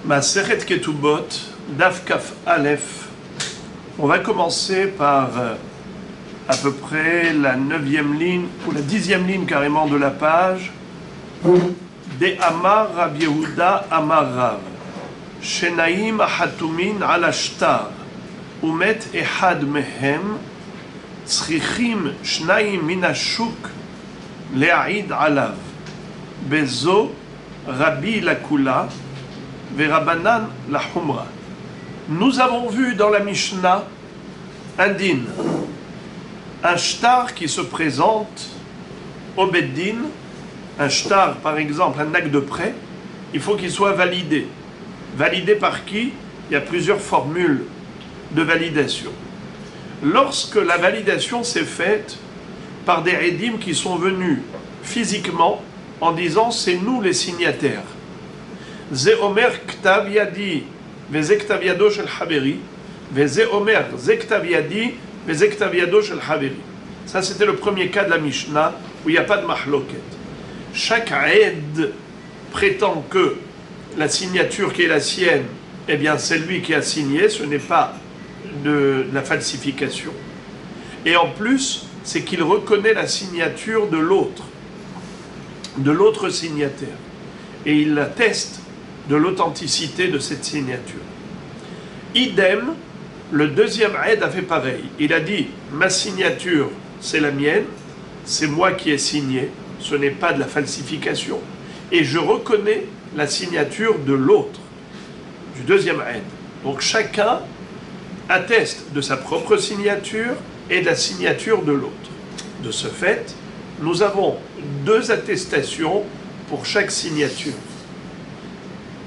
Maseret Ketubot, Daf Kaf Aleph. On va commencer par à peu près la 9e ligne, ou la 10e ligne carrément de la page. De Amar Rab Yehuda Amar Rav. Shenaim Ahatumin ala shtar. Umet ehad mehem. Tzrichim shnaim min hashuk le'aid alav. Bezo Rabbi Lakula. Verabanan la Humra. Nous avons vu dans la Mishnah un din, un shtar qui se présente au Beddin. Un shtar, par exemple, un acte de prêt, il faut qu'il soit validé. Validé par qui? Il y a plusieurs formules de validation. Lorsque la validation s'est faite par des édim qui sont venus physiquement en disant c'est nous les signataires. Ze omer ktav yadi veze ktav yado shel haveri veze omer ze ktav yadi veze ktav yado shel haveri. Ça c'était le premier cas de la Mishnah où il n'y a pas de mahloket. Chaque aide prétend que la signature qui est la sienne, eh bien c'est lui qui a signé, ce n'est pas de la falsification. Et en plus, c'est qu'il reconnaît la signature de l'autre signataire. Et il atteste de l'authenticité de cette signature. Idem, le deuxième aide a fait pareil. Il a dit, ma signature, c'est la mienne, c'est moi qui ai signé, ce n'est pas de la falsification. Et je reconnais la signature de l'autre, du deuxième aide. Donc chacun atteste de sa propre signature et de la signature de l'autre. De ce fait, nous avons deux attestations pour chaque signature.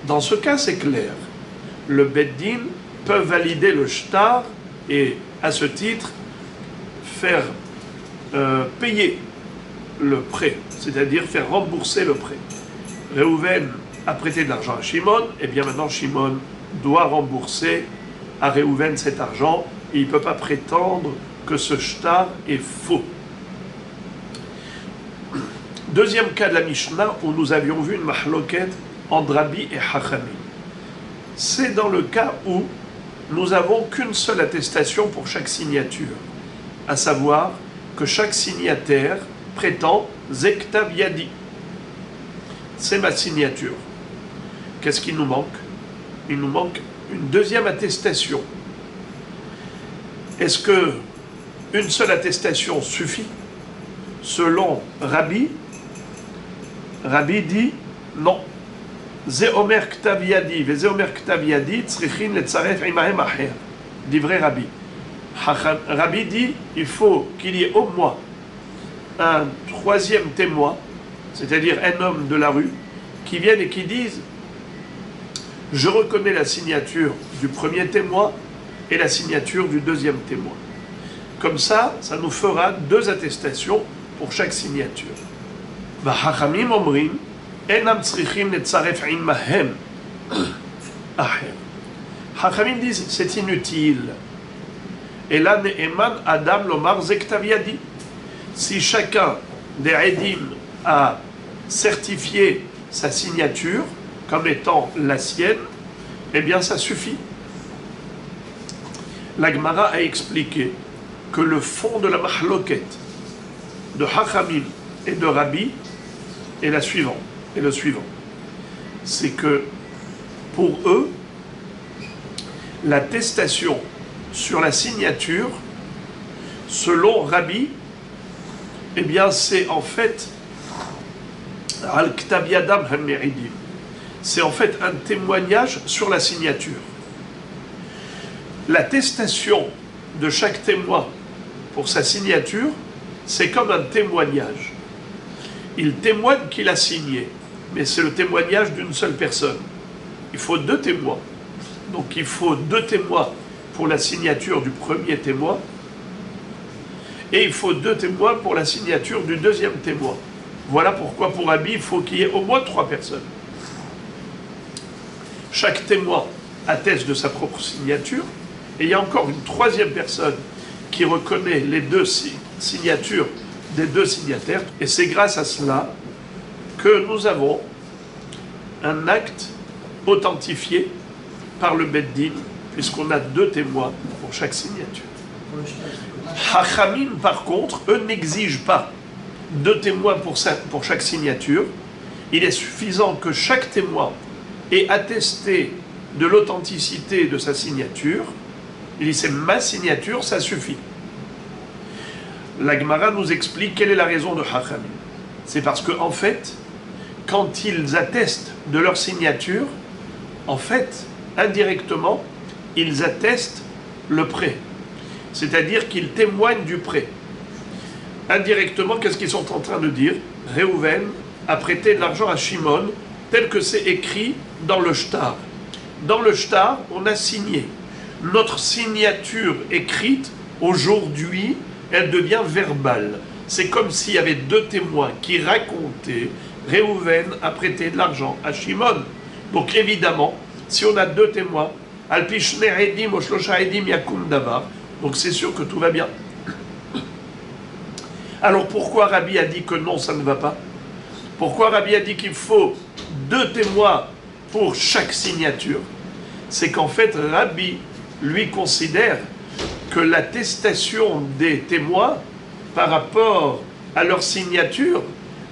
Dans ce cas, c'est clair. Le Beddin peut valider le shtar et, à ce titre, faire payer le prêt, c'est-à-dire faire rembourser le prêt. Réhouven a prêté de l'argent à Shimon, et bien maintenant Shimon doit rembourser à Réhouven cet argent, et il ne peut pas prétendre que ce shtar est faux. Deuxième cas de la Mishnah, où nous avions vu une mahloket entre Rabbi et Chachamim. C'est dans le cas où nous n'avons qu'une seule attestation pour chaque signature, à savoir que chaque signataire prétend Zektav Yadi. C'est ma signature. Qu'est-ce qu'il nous manque? Il nous manque une deuxième attestation. Est-ce que une seule attestation suffit? Selon Rabbi dit non. Ze omer ktav yadi, ve ze omer ktav yadi, tzrichin letzaref imahem acher. Dit vrai Rabbi. Rabbi dit il faut qu'il y ait au moins un troisième témoin, c'est-à-dire un homme de la rue, qui vienne et qui dise je reconnais la signature du premier témoin et la signature du deuxième témoin. Comme ça, ça nous fera deux attestations pour chaque signature. V'hachamim omrim enam tzrichim letzaref imahem acher. Hachamim disent c'est inutile. Et là, ne'eman adam lomar zektav yadi. Si chacun des édim a certifié sa signature comme étant la sienne, eh bien ça suffit. La Gemara a expliqué que le fond de la mahloket de Hachamim et de Rabbi est le suivant. C'est que pour eux, l'attestation sur la signature, selon Rabbi, eh bien c'est en fait al-ktav yadam ha-meridim. C'est en fait un témoignage sur la signature. L'attestation de chaque témoin pour sa signature, c'est comme un témoignage. Il témoigne qu'il a signé, mais c'est le témoignage d'une seule personne. Il faut deux témoins. Donc il faut deux témoins pour la signature du premier témoin, et il faut deux témoins pour la signature du deuxième témoin. Voilà pourquoi pour Rabbi, il faut qu'il y ait au moins 3 personnes. Chaque témoin atteste de sa propre signature, et il y a encore une troisième personne qui reconnaît les deux signatures des deux signataires, et c'est grâce à cela que nous avons un acte authentifié par le Beddin, puisqu'on a 2 témoins pour chaque signature. Hachamim, par contre, eux n'exigent pas 2 témoins pour chaque signature. Il est suffisant que chaque témoin ait attesté de l'authenticité de sa signature. Il dit c'est ma signature, ça suffit. La Gemara nous explique quelle est la raison de Hachamim. C'est parce que, en fait, quand ils attestent de leur signature, en fait, indirectement, ils attestent le prêt. C'est-à-dire qu'ils témoignent du prêt. Indirectement, qu'est-ce qu'ils sont en train de dire? Réhouven a prêté de l'argent à Shimon, tel que c'est écrit dans le shtar. Dans le shtar, on a signé. Notre signature écrite, aujourd'hui, elle devient verbale. C'est comme s'il y avait 2 témoins qui racontaient Réhouven a prêté de l'argent à Shimon. Donc évidemment, si on a 2 témoins, Alpishne Edim ou Shlosha Edim Yakum Davar, donc c'est sûr que tout va bien. Alors pourquoi Rabbi a dit que non, ça ne va pas? Pourquoi Rabbi a dit qu'il faut 2 témoins pour chaque signature? C'est qu'en fait, Rabbi, lui, considère que l'attestation des témoins par rapport à leur signature,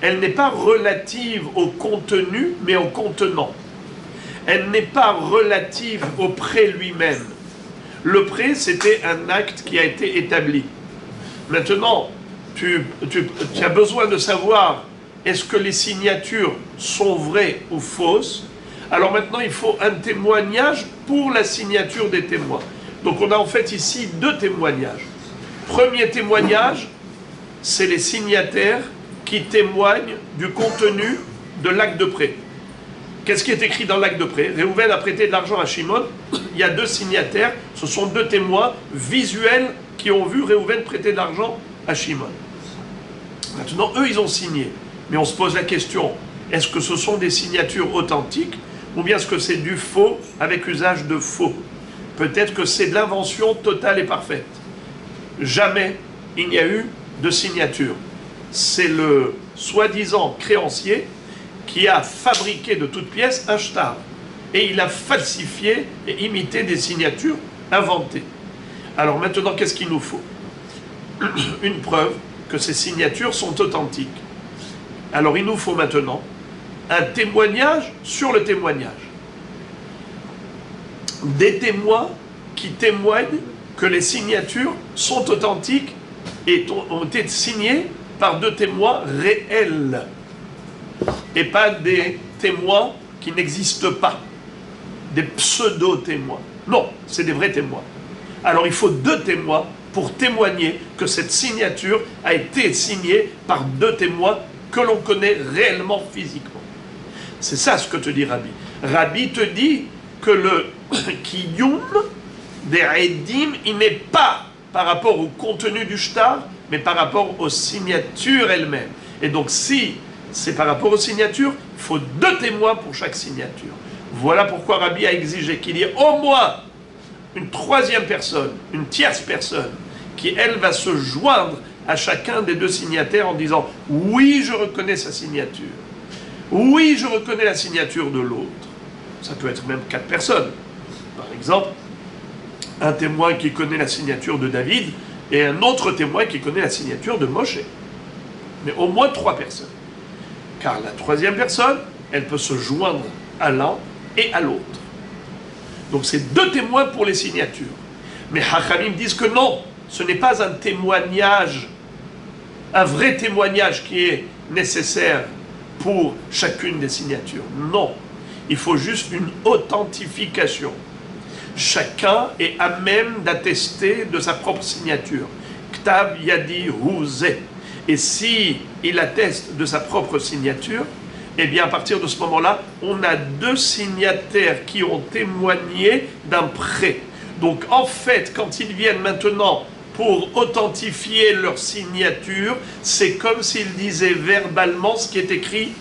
elle n'est pas relative au contenu, mais au contenant. Elle n'est pas relative au prêt lui-même. Le prêt, c'était un acte qui a été établi. Maintenant, tu as besoin de savoir est-ce que les signatures sont vraies ou fausses. Alors maintenant, il faut un témoignage pour la signature des témoins. Donc on a en fait ici 2 témoignages. Premier témoignage, c'est les signataires qui témoignent du contenu de l'acte de prêt. Qu'est-ce qui est écrit dans l'acte de prêt? Réhouven a prêté de l'argent à Shimon. Il y a 2 signataires, ce sont 2 témoins visuels qui ont vu Réhouven prêter de l'argent à Shimon. Maintenant, eux, ils ont signé. Mais on se pose la question, est-ce que ce sont des signatures authentiques ou bien est-ce que c'est du faux avec usage de faux? Peut-être que c'est de l'invention totale et parfaite. Jamais il n'y a eu de signature. C'est le soi-disant créancier qui a fabriqué de toutes pièces un shtar. Et il a falsifié et imité des signatures inventées. Alors maintenant, qu'est-ce qu'il nous faut? Une preuve que ces signatures sont authentiques. Alors il nous faut maintenant un témoignage sur le témoignage. Des témoins qui témoignent que les signatures sont authentiques et ont été signées par 2 témoins réels. Et pas des témoins qui n'existent pas. Des pseudo-témoins. Non, c'est des vrais témoins. Alors il faut 2 témoins pour témoigner que cette signature a été signée par 2 témoins que l'on connaît réellement physiquement. C'est ça ce que te dit Rabbi. Rabbi te dit que le kiyum des edim, il n'est pas par rapport au contenu du shtar, mais par rapport aux signatures elles-mêmes. Et donc si c'est par rapport aux signatures, il faut 2 témoins pour chaque signature. Voilà pourquoi Rabbi a exigé qu'il y ait au moins une 3e personne, une tierce personne, qui elle va se joindre à chacun des 2 signataires en disant « Oui, je reconnais sa signature. Oui, je reconnais la signature de l'autre. » Ça peut être même 4 personnes. Par exemple, un témoin qui connaît la signature de David et un autre témoin qui connaît la signature de Moshe. Mais au moins 3 personnes. Car la 3e personne, elle peut se joindre à l'un et à l'autre. Donc c'est 2 témoins pour les signatures. Mais Hachamim disent que non, ce n'est pas un témoignage, un vrai témoignage qui est nécessaire pour chacune des signatures. Non, il faut juste une authentification. Chacun est à même d'attester de sa propre signature. Ktav Yadi Huze. Et si il atteste de sa propre signature, eh bien à partir de ce moment-là, on a 2 signataires qui ont témoigné d'un prêt. Donc en fait, quand ils viennent maintenant pour authentifier leur signature, c'est comme s'ils disaient verbalement ce qui est écrit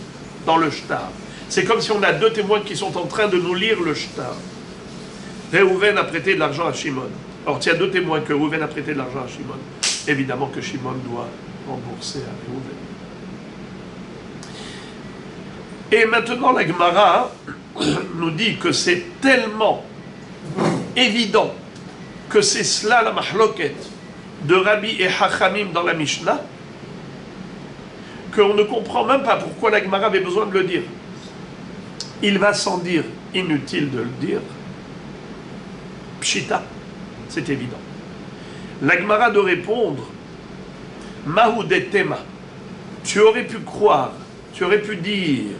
dans le shtar. C'est comme si on a 2 témoins qui sont en train de nous lire le shtar. Réhouven a prêté de l'argent à Shimon. Alors, il y a 2 témoins que Réhouven a prêté de l'argent à Shimon. Évidemment que Shimon doit rembourser à Et maintenant, la Gemara nous dit que c'est tellement évident que c'est cela la mahloket de Rabbi et Hachamim dans la Mishnah, qu'on ne comprend même pas pourquoi la Gemara avait besoin de le dire. Il va sans dire, inutile de le dire. Pshita, c'est évident. La Gemara de répondre, Mahoudet Tema, tu aurais pu croire, tu aurais pu dire,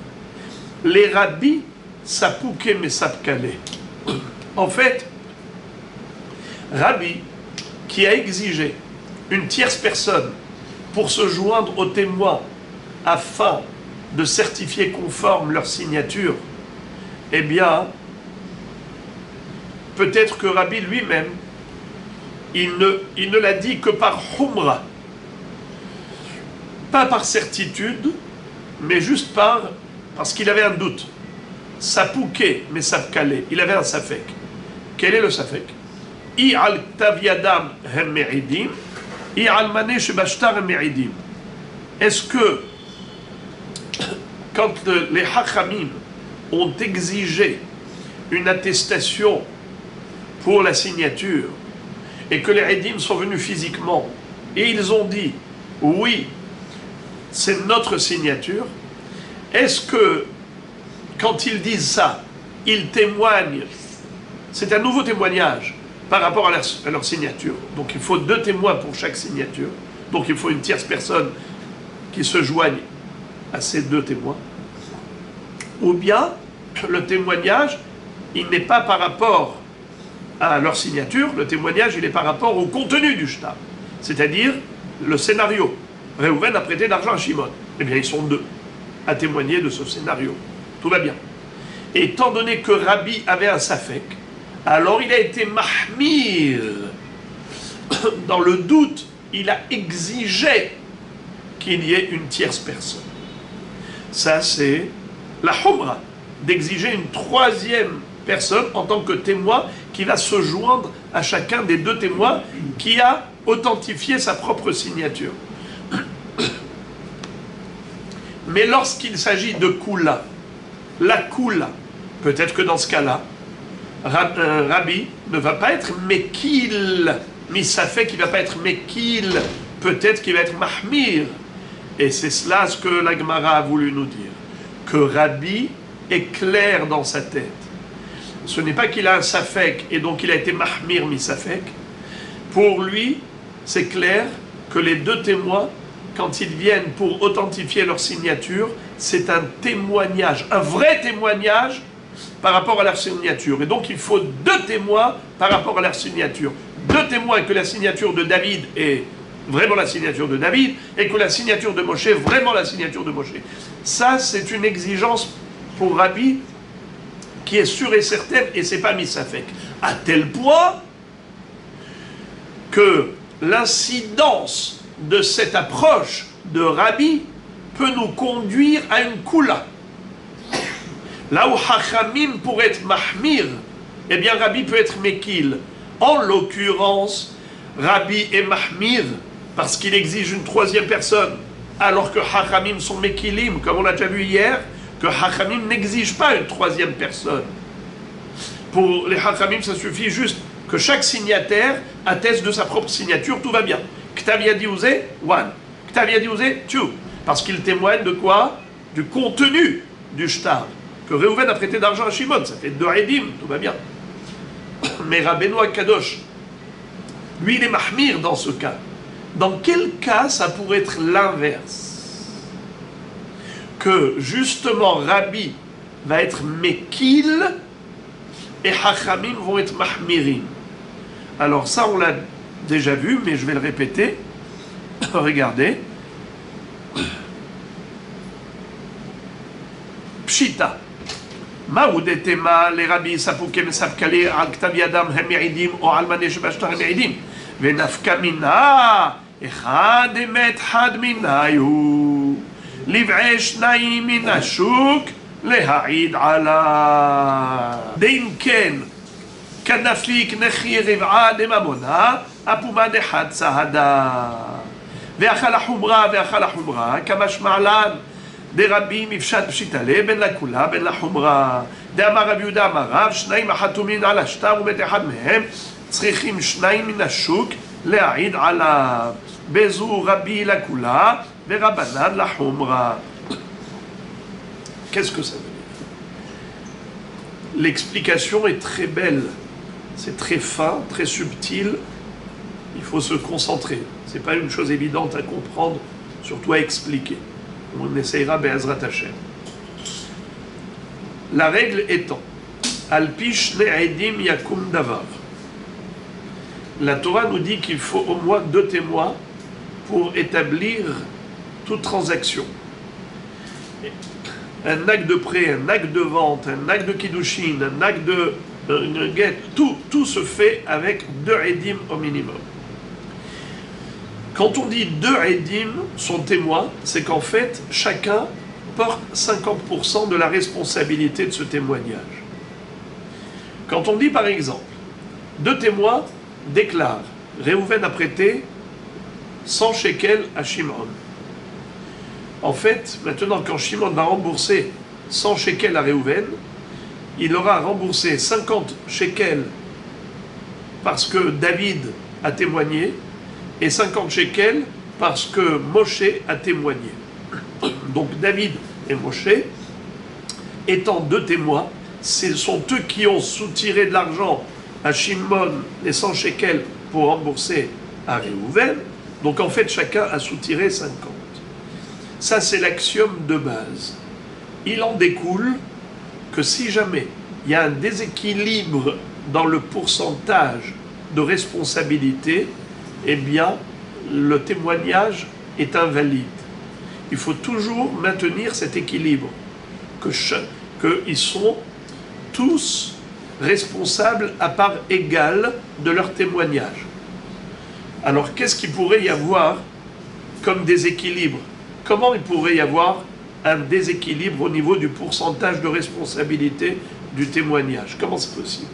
les rabbis, sapouké mais sapkalé. En fait, Rabbi, qui a exigé une tierce personne pour se joindre aux témoins afin de certifier conforme leur signature, eh bien, peut-être que Rabbi lui-même, il ne l'a dit que par humra, pas par certitude, mais juste parce qu'il avait un doute. Sapouké, mais sapkalé, il avait un safek. Quel est le safek? I al taviadam hem meridim, i al mané shebashtar hem meridim. Est-ce que, quand les hachamim ont exigé une attestation pour la signature, et que les Edim sont venus physiquement, et ils ont dit, oui, c'est notre signature, est-ce que, quand ils disent ça, ils témoignent, c'est un nouveau témoignage par rapport à leur signature. Donc il faut 2 témoins pour chaque signature, donc il faut une tierce personne qui se joigne à ces 2 témoins, ou bien le témoignage, il n'est pas par rapport à leur signature, le témoignage, il est par rapport au contenu du shtar, c'est-à-dire le scénario. Réhouven a prêté d'argent à Shimon. Eh bien, ils sont 2 à témoigner de ce scénario. Tout va bien. Et étant donné que Rabbi avait un safek, alors il a été mahmir. Dans le doute, il a exigé qu'il y ait une tierce personne. Ça, c'est la humra, d'exiger une 3e personne en tant que témoin qui va se joindre à chacun des 2 témoins qui a authentifié sa propre signature. Mais lorsqu'il s'agit de Kula, la Kula, peut-être que dans ce cas-là, Rabbi ne va pas être Mekil, Misafek, il ne va pas être Mekil, peut-être qu'il va être Mahmir. Et c'est cela ce que la Gemara a voulu nous dire, que Rabbi est clair dans sa tête. Ce n'est pas qu'il a un Safek et donc il a été Mahmir Misafek. Pour lui, c'est clair que les 2 témoins, quand ils viennent pour authentifier leur signature, c'est un témoignage, un vrai témoignage par rapport à leur signature. Et donc il faut 2 témoins par rapport à leur signature. 2 témoins que la signature de David est vraiment la signature de David et que la signature de Moshe est vraiment la signature de Moshe. Ça, c'est une exigence pour Rabbi qui est sûre et certaine et c'est pas misafek. À tel point que l'incidence de cette approche de Rabbi peut nous conduire à une kula. Là où Hachamim pourrait être mahmir, eh bien Rabbi peut être mekil. En l'occurrence, Rabbi est mahmir parce qu'il exige une 3e personne, alors que Hachamim sont mekilim, comme on l'a déjà vu hier, que Hachamim n'exige pas une 3e personne. Pour les Hachamim, ça suffit juste que chaque signataire atteste de sa propre signature, tout va bien. Ktavia Diouzé, 1. Ktavia Diouzé, 2. Parce qu'il témoigne de quoi? Du contenu du shtar. Que Réhouven a prêté d'argent à Shimon, ça fait 2 Edim, tout va bien. Mais Rabbeinu Kadosh, lui, il est mahmir dans ce cas. Dans quel cas ça pourrait être l'inverse? Que justement Rabbi va être mekil et Hachamim vont être mahmirim. Alors ça, on l'a déjà vu, mais je vais le répéter. Regardez. Pshita. Maoudetema, les rabbis sapoukem sapkale, al ktaviadam hem meridim, ou al mané shebashtar hem meridim. Venafka mina, echad emet had minayu. Liv'e shnayim min ashuk, lehaid ala. Dein ken, כנפיק נחי רבעה דממונה, אפומה דחד צהדה. ואכל החומרה, כמשמע לן, des Rabbi Mifshat Pshitale, ben la Kula, ben la Humra, des Amar Rabbi Yehuda Amar Rav, Shnaim Achatumin al Ashtar, ובית אחד מהם, צריכים שניים מן השוק להעיד עליו. Bezou Rabbi la Kula, ורבנן la Humra. Qu'est-ce que ça veut dire? L'explication est très belle, c'est très fin, très subtil. Il faut se concentrer. C'est pas une chose évidente à comprendre, surtout à expliquer. On essayera Be'ezrat Hashem. La règle étant, Alpish le'edim yakum davar. La Torah nous dit qu'il faut au moins 2 témoins pour établir toute transaction. Un acte de prêt, un acte de vente, un acte de kiddushin, un acte de get, tout se fait avec 2 edim au minimum. Quand on dit 2 edim sont témoins, c'est qu'en fait, chacun porte 50% de la responsabilité de ce témoignage. Quand on dit par exemple, 2 témoins déclarent, Réhouven a prêté 100 shekels à Shimon. En fait, maintenant, quand Shimon va rembourser 100 shekels à Réhouven, il aura remboursé 50 shekels parce que David a témoigné et 50 shekels parce que Moshe a témoigné. Donc David et Moshe, étant 2 témoins, ce sont eux qui ont soutiré de l'argent à Shimon les 100 shekels pour rembourser à Réhouven. Donc en fait, chacun a soutiré 50. Ça, c'est l'axiome de base. Il en découle que si jamais il y a un déséquilibre dans le pourcentage de responsabilité, eh bien, le témoignage est invalide. Il faut toujours maintenir cet équilibre, qu'ils sont tous responsables à part égale de leur témoignage. Alors, qu'est-ce qu'il pourrait y avoir comme déséquilibre? Comment il pourrait y avoir un déséquilibre au niveau du pourcentage de responsabilité du témoignage? Comment c'est possible?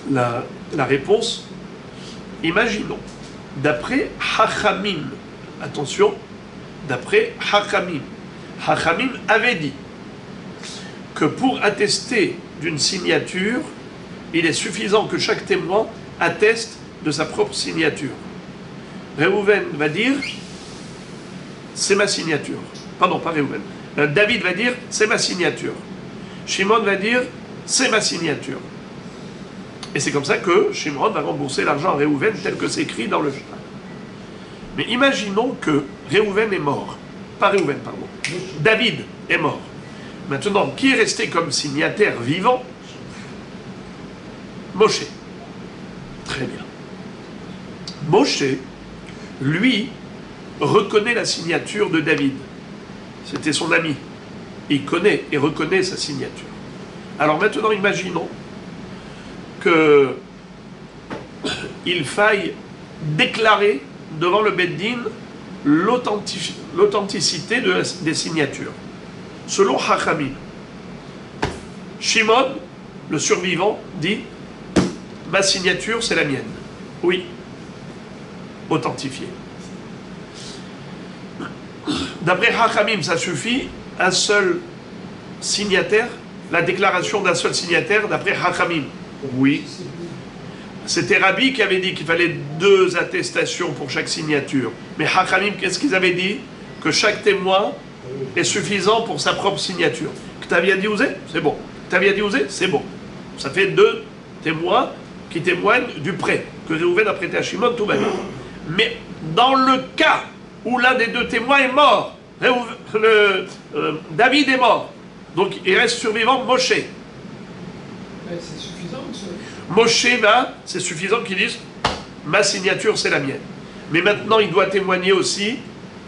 La réponse, imaginons, d'après Hachamim, attention, d'après Hachamim, Hachamim avait dit que pour attester d'une signature, il est suffisant que chaque témoin atteste de sa propre signature. Réhouven va dire, c'est ma signature. Pardon, pas Réhouven. David va dire, c'est ma signature. Shimon va dire, c'est ma signature. Et c'est comme ça que Shimon va rembourser l'argent à Réhouven tel que c'est écrit dans le Shna. Mais imaginons que Réhouven est mort. Pas Réhouven, pardon. David est mort. Maintenant, qui est resté comme signataire vivant? Moshe. Très bien. Moshe, lui, reconnaît la signature de David. C'était son ami. Il connaît et reconnaît sa signature. Alors maintenant, imaginons qu'il faille déclarer devant le Beddin l'authenticité des signatures. Selon Hachamim, Shimon, le survivant, dit « Ma signature, c'est la mienne. » Oui, authentifié. D'après Hachamim, ça suffit, un seul signataire, la déclaration d'un seul signataire, d'après Hachamim. Oui. C'était Rabbi qui avait dit qu'il fallait 2 attestations pour chaque signature. Mais Hachamim, qu'est-ce qu'ils avaient dit? Que chaque témoin est suffisant pour sa propre signature. Ktavia Diouzé, c'est bon. Ktavia Diouzé, c'est bon. Ça fait 2 témoins qui témoignent du prêt que Réhouven a prêté à Shimon, tout va bien. Mais dans le cas où l'un des 2 témoins est mort, David est mort, donc il reste survivant Moshe. C'est suffisant ça. Moshe c'est suffisant qu'il dise ma signature c'est la mienne. Mais maintenant il doit témoigner aussi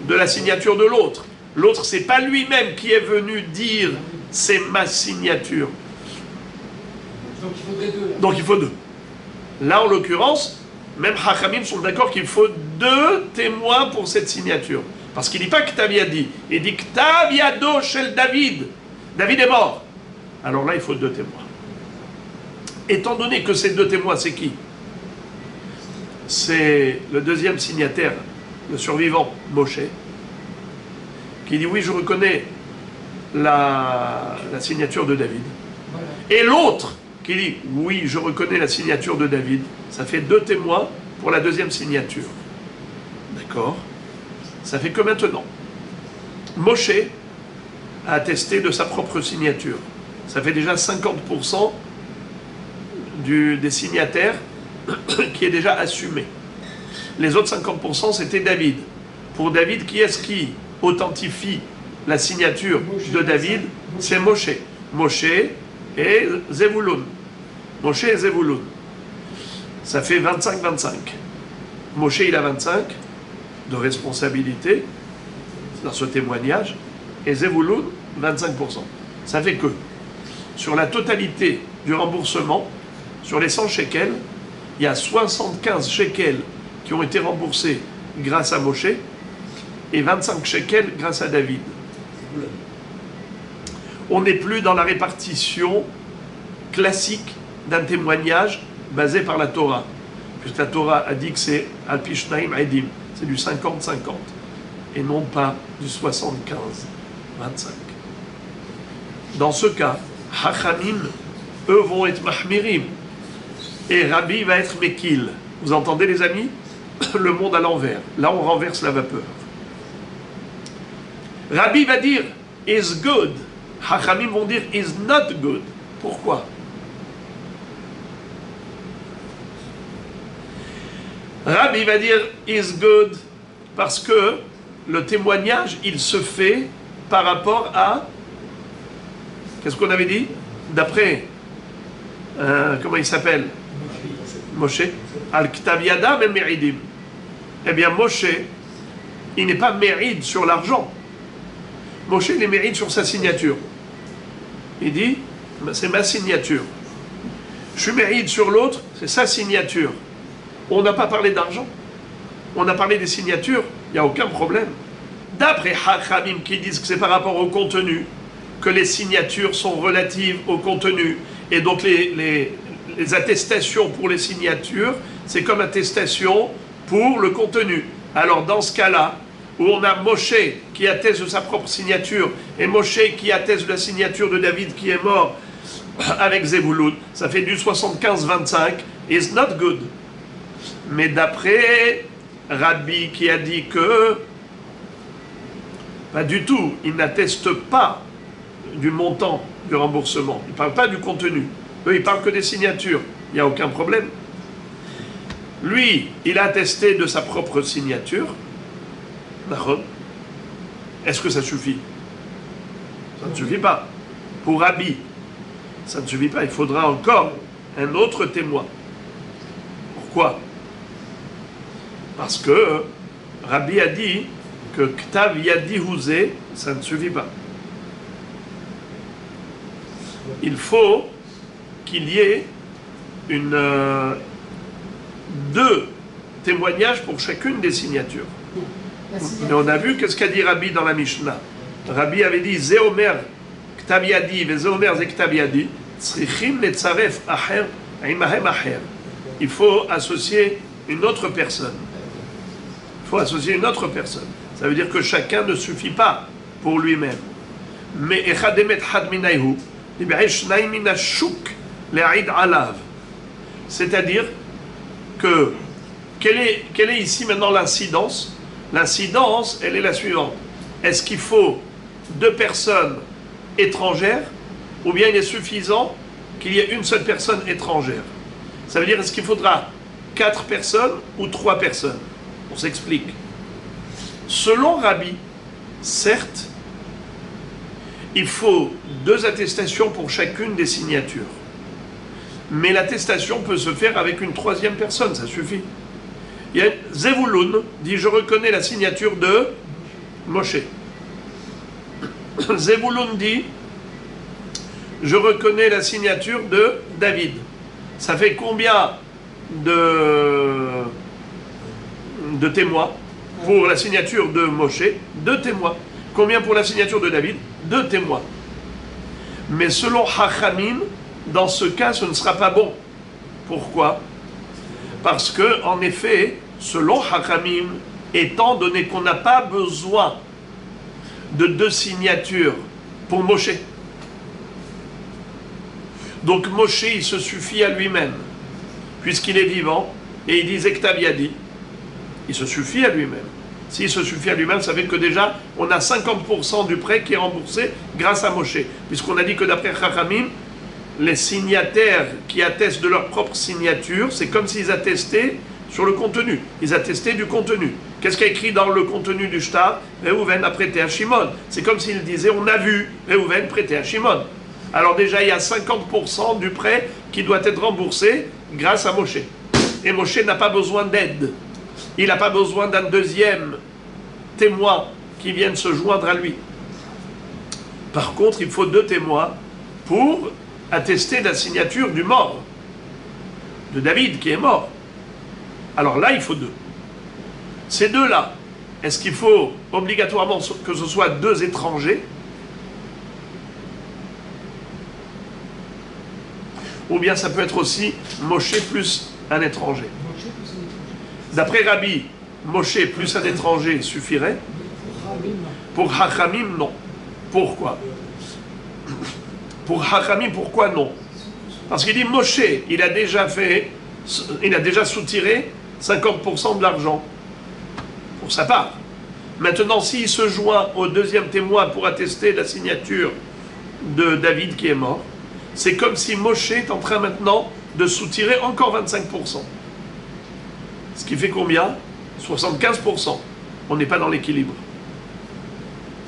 de la signature de l'autre. L'autre, c'est pas lui-même qui est venu dire c'est ma signature. Donc il faudrait 2 là. Donc il faut 2. Là en l'occurrence, même Hachamim sont d'accord qu'il faut 2 témoins pour cette signature. Parce qu'il ne dit pas Ktavia dit, il dit Ktaviado shel David. David est mort. Alors là il faut 2 témoins. Étant donné que ces 2 témoins, c'est qui? C'est le 2e signataire, le survivant, Moshe. qui dit oui, je reconnais la signature de David. Voilà. Et l'autre qui dit oui, je reconnais la signature de David. Ça fait 2 témoins pour la deuxième signature. D'accord? Ça fait que maintenant, Moshe a attesté de sa propre signature. Ça fait déjà 50% des signataires qui est déjà assumé. Les autres 50%, c'était David. Pour David, qui est-ce qui authentifie la signature de David? C'est Moshe. Moshe et Zevulun. Moshe et Zevulun. Ça fait 25-25. Moshe, il a 25 de responsabilité dans ce témoignage, et Zevulun, 25%. Ça fait que, sur la totalité du remboursement, sur les 100 shekels, il y a 75 shekels qui ont été remboursés grâce à Moshe, et 25 shekels grâce à David. On n'est plus dans la répartition classique d'un témoignage basé par la Torah, puisque la Torah a dit que c'est Al-Pishnaim Edim, c'est du 50-50, et non pas du 75-25. Dans ce cas, Hachamim, eux vont être Mahmirim, et Rabbi va être Mekil. Vous entendez les amis? Le monde à l'envers. Là, on renverse la vapeur. Rabbi va dire is good. Hachamim vont dire is not good. Pourquoi? Rabbi va dire is good parce que le témoignage, il se fait par rapport à... Qu'est-ce qu'on avait dit? D'après... comment il s'appelle? Moshe. Al-Ktav Yadam et Meridim. Eh bien, Moshe, il n'est pas méride sur l'argent. Moshe, il est méride sur sa signature. Il dit, c'est ma signature. Je suis méride sur l'autre, c'est sa signature. On n'a pas parlé d'argent. On a parlé des signatures, il n'y a aucun problème. D'après Hachamim qui disent que c'est par rapport au contenu, que les signatures sont relatives au contenu, et donc les attestations pour les signatures, c'est comme attestation pour le contenu. Alors dans ce cas-là, où on a Moshe qui atteste de sa propre signature, et Moshe qui atteste de la signature de David qui est mort avec Zevulun, ça fait du 75-25, it's not good. Mais d'après Rabbi qui a dit que, pas du tout, il n'atteste pas du montant du remboursement, il ne parle pas du contenu. Eux, ils parlent que des signatures, il n'y a aucun problème. Lui, il a attesté de sa propre signature. Est-ce que ça suffit? Ça ne suffit pas. Pour Rabbi, ça ne suffit pas. Il faudra encore un autre témoin. Pourquoi? Parce que Rabbi a dit que Ktav Yadi Huzé, ça ne suffit pas. Il faut qu'il y ait deux témoignages pour chacune des signatures. Mais on a vu qu'est-ce qu'a dit Rabbi dans la Mishnah. Rabbi avait dit Zéomer Ktav Yadi et Zéomer Zé Ktav Yadi Tzrichim Netzaref Acher Imahem Acher. Il faut associer une autre personne. Il faut associer une autre personne. Ça veut dire que chacun ne suffit pas pour lui-même. Mais Echademet Had Minayhu Lib'eshnaim Mina Shuk Le'aid Alav. C'est-à-dire que quelle est ici maintenant l'incidence? L'incidence, elle est la suivante. Est-ce qu'il faut 2 personnes étrangères ou bien il est suffisant qu'il y ait une seule personne étrangère? Ça veut dire est-ce qu'il faudra 4 personnes ou 3 personnes? On s'explique. Selon Rabbi, certes, il faut 2 attestations pour chacune des signatures. Mais l'attestation peut se faire avec une 3e personne, ça suffit. Il y a Zevulun dit je reconnais la signature de Moshe. Zevulun dit je reconnais la signature de David. Ça fait combien de témoins pour la signature de Moshe? 2 témoins. Combien pour la signature de David? 2 témoins. Mais selon Hachamim, dans ce cas, ce ne sera pas bon. Pourquoi? Parce que, en effet, selon Hachamim, étant donné qu'on n'a pas besoin de 2 signatures pour Moshe. Donc Moshe, il se suffit à lui-même, puisqu'il est vivant, et il disait que t'avais dit, il se suffit à lui-même. S'il se suffit à lui-même, ça veut dire que déjà, on a 50% du prêt qui est remboursé grâce à Moshe. Puisqu'on a dit que d'après Chachamim, les signataires qui attestent de leur propre signature, c'est comme s'ils attestaient sur le contenu. Ils attestaient du contenu. Qu'est-ce qu'il y a écrit dans le contenu du shtar? Réhouven a prêté à Shimon. C'est comme s'il disait, on a vu Réhouven prêter à Shimon. Alors déjà, il y a 50% du prêt qui doit être remboursé grâce à Moshe. Et Moshe n'a pas besoin d'aide. Il n'a pas besoin d'un deuxième témoin qui vienne se joindre à lui. Par contre, il faut 2 témoins pour attester la signature du mort, de David qui est mort. Alors là, il faut 2. Ces 2-là, est-ce qu'il faut obligatoirement que ce soit 2 étrangers? Ou bien ça peut être aussi Moshe plus un étranger. D'après Rabbi, Moshe plus un étranger suffirait. Pour Hachamim, non. Pourquoi? Pour Hachamim, pourquoi non? Parce qu'il dit Moshe, il a déjà soutiré 50% de l'argent pour sa part. Maintenant, s'il se joint au deuxième témoin pour attester la signature de David qui est mort, c'est comme si Moshe est en train maintenant de soutirer encore 25%. Ce qui fait combien? 75%. On n'est pas dans l'équilibre.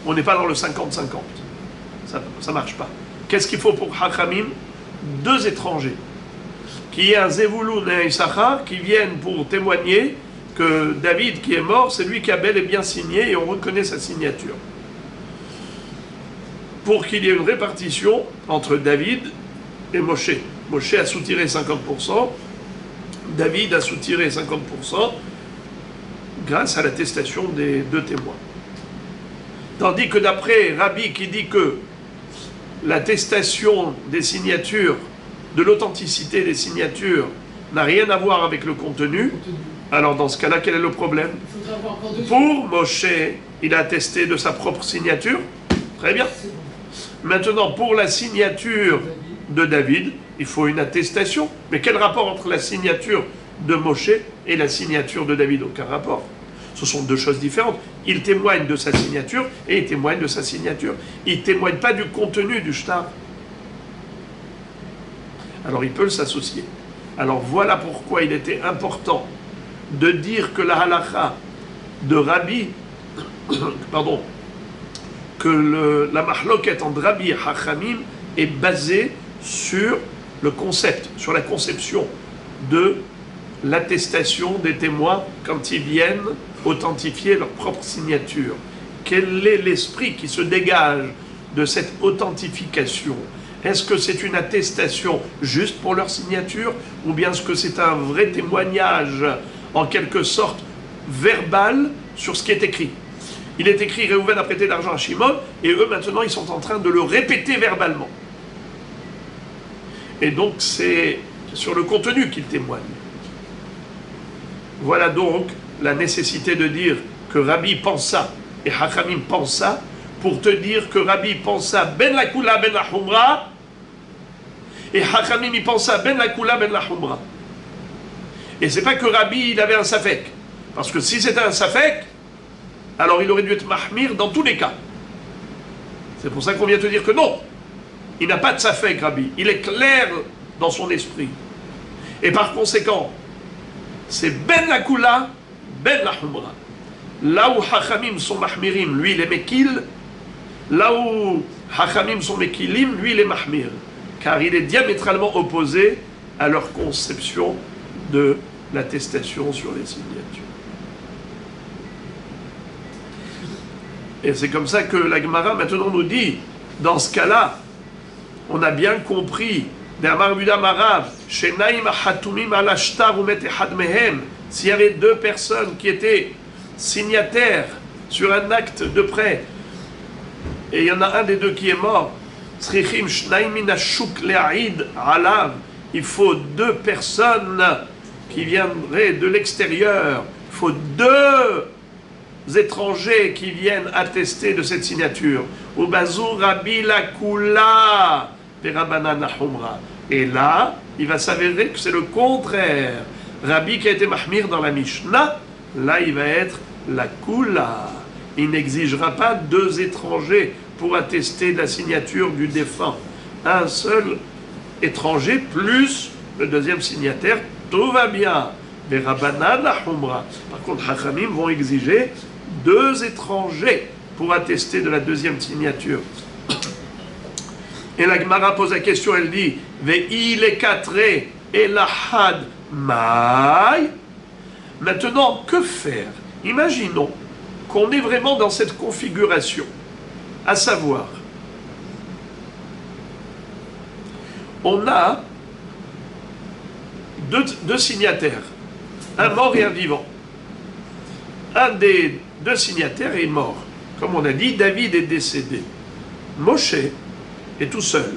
On n'est pas dans le 50-50. Ça ne marche pas. Qu'est-ce qu'il faut pour Hachamim? 2 étrangers. Qu'il y ait un Zevouloun et un Issachar qui viennent pour témoigner que David qui est mort, c'est lui qui a bel et bien signé et on reconnaît sa signature. Pour qu'il y ait une répartition entre David et Moshe. Moshe a soutiré 50%, David a soutiré 50% grâce à l'attestation des 2 témoins. Tandis que d'après Rabbi qui dit que l'attestation des signatures, de l'authenticité des signatures, n'a rien à voir avec le contenu, alors dans ce cas-là, quel est le problème? Pour Moshe, il a attesté de sa propre signature. Très bien. Maintenant, pour la signature de David, il faut une attestation. Mais quel rapport entre la signature de Moshe et la signature de David? Aucun rapport. Ce sont 2 choses différentes. Il témoigne de sa signature et il témoigne de sa signature. Il ne témoigne pas du contenu du shtar. Alors il peut s'associer. Alors voilà pourquoi il était important de dire que la halakha de Rabbi, pardon, que la mahloket entre Rabbi et Hachamim est basée sur le concept, sur la conception de l'attestation des témoins quand ils viennent authentifier leur propre signature. Quel est l'esprit qui se dégage de cette authentification? Est-ce que c'est une attestation juste pour leur signature ou bien est-ce que c'est un vrai témoignage en quelque sorte verbal sur ce qui est écrit? Il est écrit Réhouven a prêté l'argent à Shimon et eux maintenant ils sont en train de le répéter verbalement. Et donc c'est sur le contenu qu'ils témoignent. Voilà donc la nécessité de dire que Rabbi pensa et Hachamim pensa pour te dire que Rabbi pensa ben la kula ben la humra et Hachamim il pensa ben la kula ben la humra. Et c'est pas que Rabbi il avait un safek, parce que si c'était un safek, alors il aurait dû être mahmir dans tous les cas. C'est pour ça qu'on vient te dire que non, il n'a pas de safek Rabbi, il est clair dans son esprit. Et par conséquent, c'est ben la kula, ben la humra. Là où Hachamim sont mahmirim, lui il est mekil. Là où Hachamim sont mekilim, lui il est mahmir. Car il est diamétralement opposé à leur conception de l'attestation sur les signatures. Et c'est comme ça que la Gemara maintenant nous dit, dans ce cas-là, on a bien compris, s'il y avait 2 personnes qui étaient signataires sur un acte de prêt, et il y en a un des 2 qui est mort, il faut 2 personnes qui viendraient de l'extérieur. Il faut 2 étrangers qui viennent attester de cette signature. Ubazou Rabbi la Kula, Verabanan Humra. Et là, il va s'avérer que c'est le contraire. Rabbi qui a été mahmir dans la Mishnah, là il va être la Kula. Il n'exigera pas 2 étrangers pour attester de la signature du défunt. Un seul étranger plus le deuxième signataire, tout va bien. Mais Rabbanan la Humra. Par contre, Hachamim vont exiger 2 étrangers pour attester de la deuxième signature. Et la Gemara pose la question, elle dit Ve'il est katré et la had maï. Maintenant, que faire? Imaginons qu'on est vraiment dans cette configuration, à savoir, on a deux signataires, un mort et un vivant. Un des 2 signataires est mort. Comme on a dit, David est décédé. Moshe est tout seul.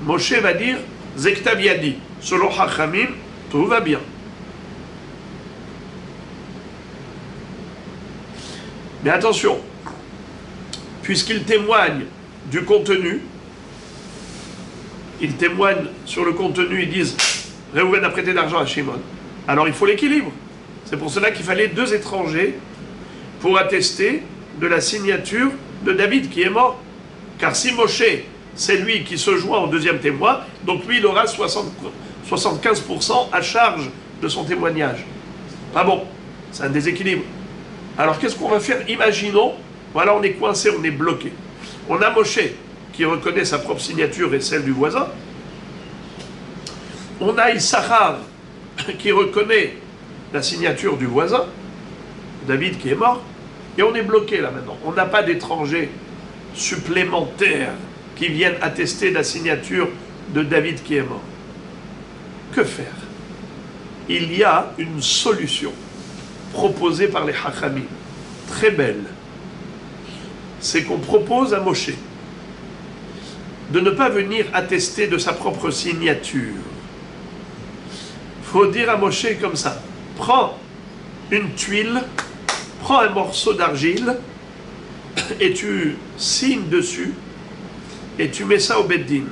Moshe va dire Zektaviadi. Selon Hachamim, tout va bien. Mais attention, puisqu'il témoigne du contenu, ils témoignent sur le contenu, ils disent Réhouven a prêté d'argent à Shimon. Alors il faut l'équilibre. C'est pour cela qu'il fallait 2 étrangers pour attester de la signature de David qui est mort. Car si Moshe, c'est lui qui se joint au deuxième témoin, donc lui il aura 75% à charge de son témoignage. Pas bon, c'est un déséquilibre. Alors qu'est-ce qu'on va faire? Imaginons, voilà, on est coincé, on est bloqué. On a Moshe qui reconnaît sa propre signature et celle du voisin. On a Issachar qui reconnaît la signature du voisin, David qui est mort, et on est bloqué là maintenant. On n'a pas d'étrangers supplémentaires qui viennent attester la signature de David qui est mort. Que faire? Il y a une solution proposée par les Hachamim, très belle. C'est qu'on propose à Moshe de ne pas venir attester de sa propre signature. Il faut dire à Moshe comme ça, prends une tuile, prends un morceau d'argile et tu signes dessus et tu mets ça au Beddin.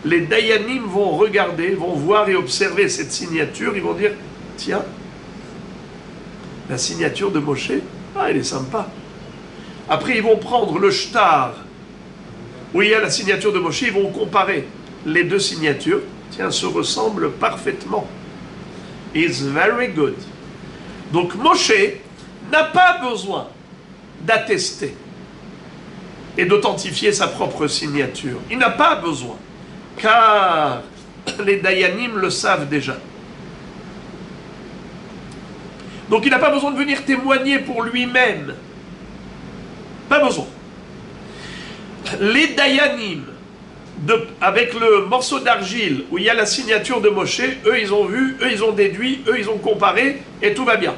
Les Dayanim vont regarder, vont voir et observer cette signature, ils vont dire, tiens, la signature de Moshe, ah, elle est sympa. Après, ils vont prendre le shtar où il y a la signature de Moshe, ils vont comparer les 2 signatures. Tiens, se ressemblent parfaitement. It's very good. Donc Moshe n'a pas besoin d'attester et d'authentifier sa propre signature. Il n'a pas besoin, car les Dayanim le savent déjà. Donc il n'a pas besoin de venir témoigner pour lui-même. Pas besoin. Les Dayanim, avec le morceau d'argile où il y a la signature de Moshe, eux ils ont vu, eux ils ont déduit, eux ils ont comparé, et tout va bien.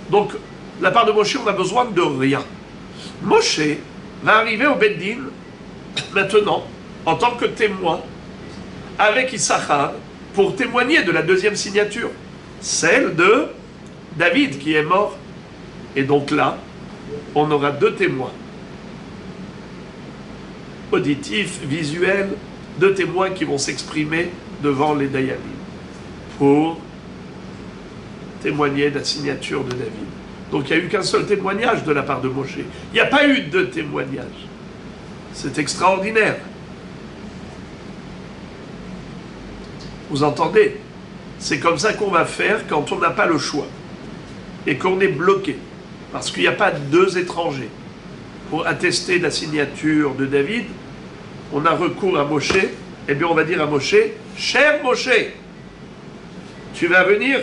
Donc, de la part de Moshe, on n'a besoin de rien. Moshe va arriver au Beddin, maintenant, en tant que témoin, avec Issachar, pour témoigner de la deuxième signature, celle de David qui est mort. Et donc là, on aura 2 témoins. Auditifs, visuels, 2 témoins qui vont s'exprimer devant les Dayanim pour témoigner de la signature de David. Donc il n'y a eu qu'un seul témoignage de la part de Moshe. Il n'y a pas eu 2 témoignages. C'est extraordinaire. Vous entendez? C'est comme ça qu'on va faire quand on n'a pas le choix et qu'on est bloqué. Parce qu'il n'y a pas 2 étrangers. Pour attester la signature de David, on a recours à Moshe. Eh bien, on va dire à Moshe, cher Moshe, tu vas venir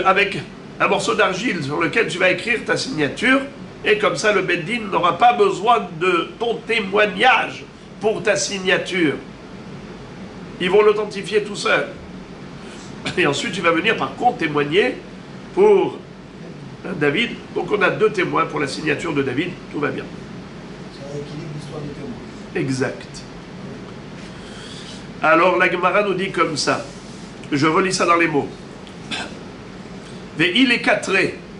avec un morceau d'argile sur lequel tu vas écrire ta signature, et comme ça, le Beddin n'aura pas besoin de ton témoignage pour ta signature. Ils vont l'authentifier tout seul. Et ensuite, tu vas venir par contre témoigner pour David. Donc on a 2 témoins pour la signature de David, tout va bien. Ça rééquilibre l'histoire des témoins. Exact. Alors la Gemara nous dit comme ça, je relis ça dans les mots. Mais il est 4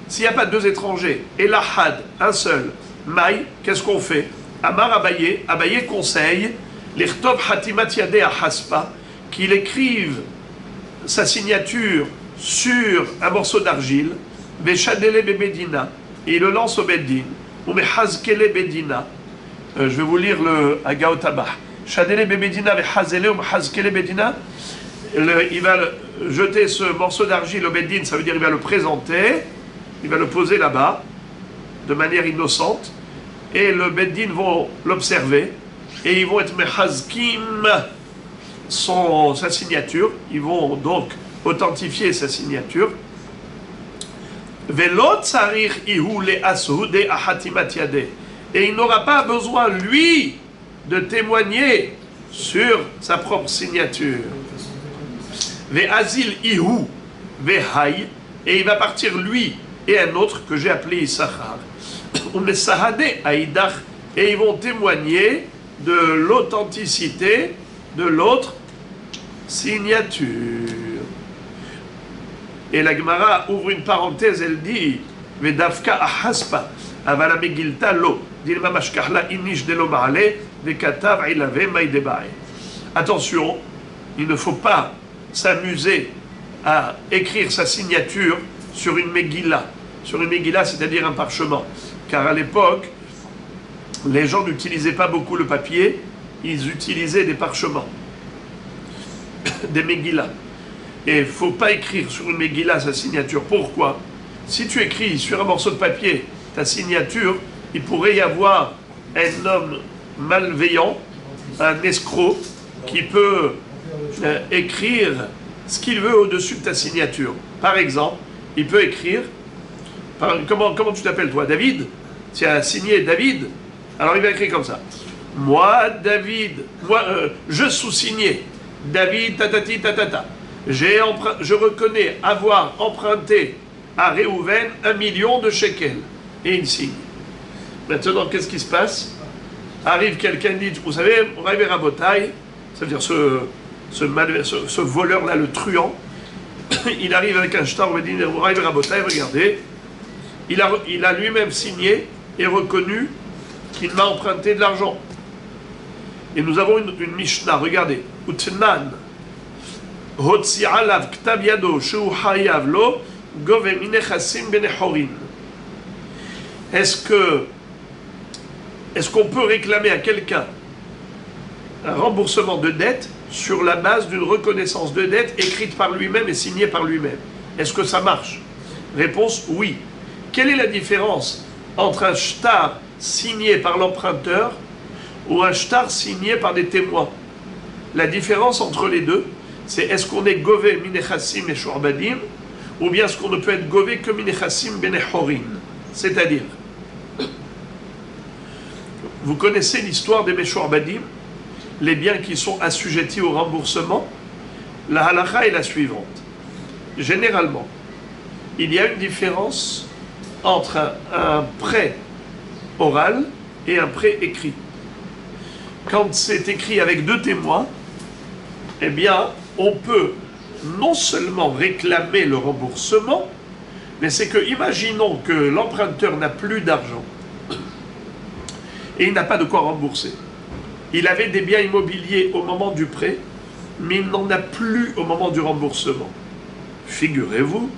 S'il n'y a pas deux étrangers, et l'ahad, un seul, maï, qu'est-ce qu'on fait? Amar Abaye, Abaye conseille, l'irtov hatimat yadeh haspa, qu'il écrive sa signature sur un morceau d'argile, veshadele bebedina, et il le lance au beddin, ou mehazkele bedina. Je vais vous lire le Agaotabah. Shadele bebedina vehazele ou mehazkele bedina. Il va jeter ce morceau d'argile au beddin, ça veut dire il va le présenter, il va le poser là-bas, de manière innocente, et le beddin vont l'observer, et ils vont être mehazkim, sa signature, ils vont donc authentifier sa signature. Velo tsarich ihu le'ashu de ahatimat yadeh. Et il n'aura pas besoin, lui, de témoigner sur sa propre signature. Ve'azil ihu ve'hay. Et il va partir, lui et un autre que j'ai appelé Issachar. Umesahade aïdach. Et ils vont témoigner de l'authenticité de l'autre signature. Et la Gemara ouvre une parenthèse, elle dit Vedafka ahaspa, avala megilta lo, dilma mashkahla inish de lo maale, vekatav ilave maïdebae. Attention, il ne faut pas s'amuser à écrire sa signature sur une megillah. Sur une megillah, c'est-à-dire un parchemin. Car à l'époque, les gens n'utilisaient pas beaucoup le papier, ils utilisaient des parchemins, des megillas. Et il ne faut pas écrire sur une megillah sa signature. Pourquoi? Si tu écris sur un morceau de papier ta signature, il pourrait y avoir un homme malveillant, un escroc, qui peut écrire ce qu'il veut au-dessus de ta signature. Par exemple, il peut écrire, comment tu t'appelles toi? David? Tu as signé David? Alors il va écrire comme ça. Moi, David, je sous-signé David, tatati, tatata. Je reconnais avoir emprunté à Réhouven 1 million de shekels. Et il signe. Maintenant, qu'est-ce qui se passe? Arrive quelqu'un dit, vous savez, Rabbi Rabotai, ça veut dire ce voleur-là, le truand, il arrive avec un shtar, il dit, Rabbi Rabotai, regardez, il a lui-même signé et reconnu qu'il m'a emprunté de l'argent. Et nous avons une Mishnah, regardez, Utnan, est-ce qu'on peut réclamer à quelqu'un un remboursement de dette sur la base d'une reconnaissance de dette écrite par lui-même et signée par lui-même? Est-ce que ça marche? Réponse, oui. Quelle est la différence entre un shtar signé par l'emprunteur ou un shtar signé par des témoins? La différence entre les deux, c'est est-ce qu'on est gové minechassim et shorbadim, ou bien est-ce qu'on ne peut être gové que minechassim benechorin. C'est-à-dire, vous connaissez l'histoire des meshorbadim, les biens qui sont assujettis au remboursement. La halakha est la suivante. Généralement, il y a une différence entre un prêt oral et un prêt écrit. Quand c'est écrit avec 2 témoins, eh bien, on peut non seulement réclamer le remboursement, mais c'est que, imaginons que l'emprunteur n'a plus d'argent et il n'a pas de quoi rembourser. Il avait des biens immobiliers au moment du prêt, mais il n'en a plus au moment du remboursement. Figurez-vous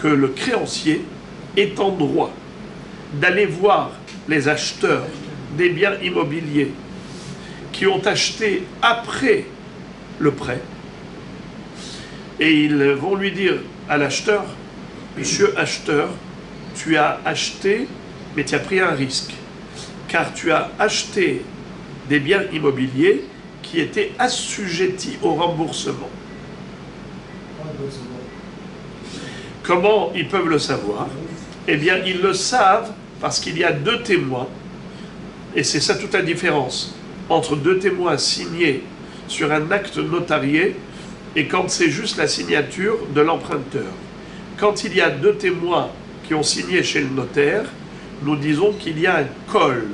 que le créancier est en droit d'aller voir les acheteurs des biens immobiliers qui ont acheté après le prêt, et ils vont lui dire à l'acheteur, monsieur acheteur, tu as acheté, mais tu as pris un risque, car tu as acheté des biens immobiliers qui étaient assujettis au remboursement. Comment ils peuvent le savoir? Eh bien, ils le savent parce qu'il y a 2 témoins, et c'est ça toute la différence entre 2 témoins signés sur un acte notarié et quand c'est juste la signature de l'emprunteur. Quand il y a 2 témoins qui ont signé chez le notaire, nous disons qu'il y a un kol,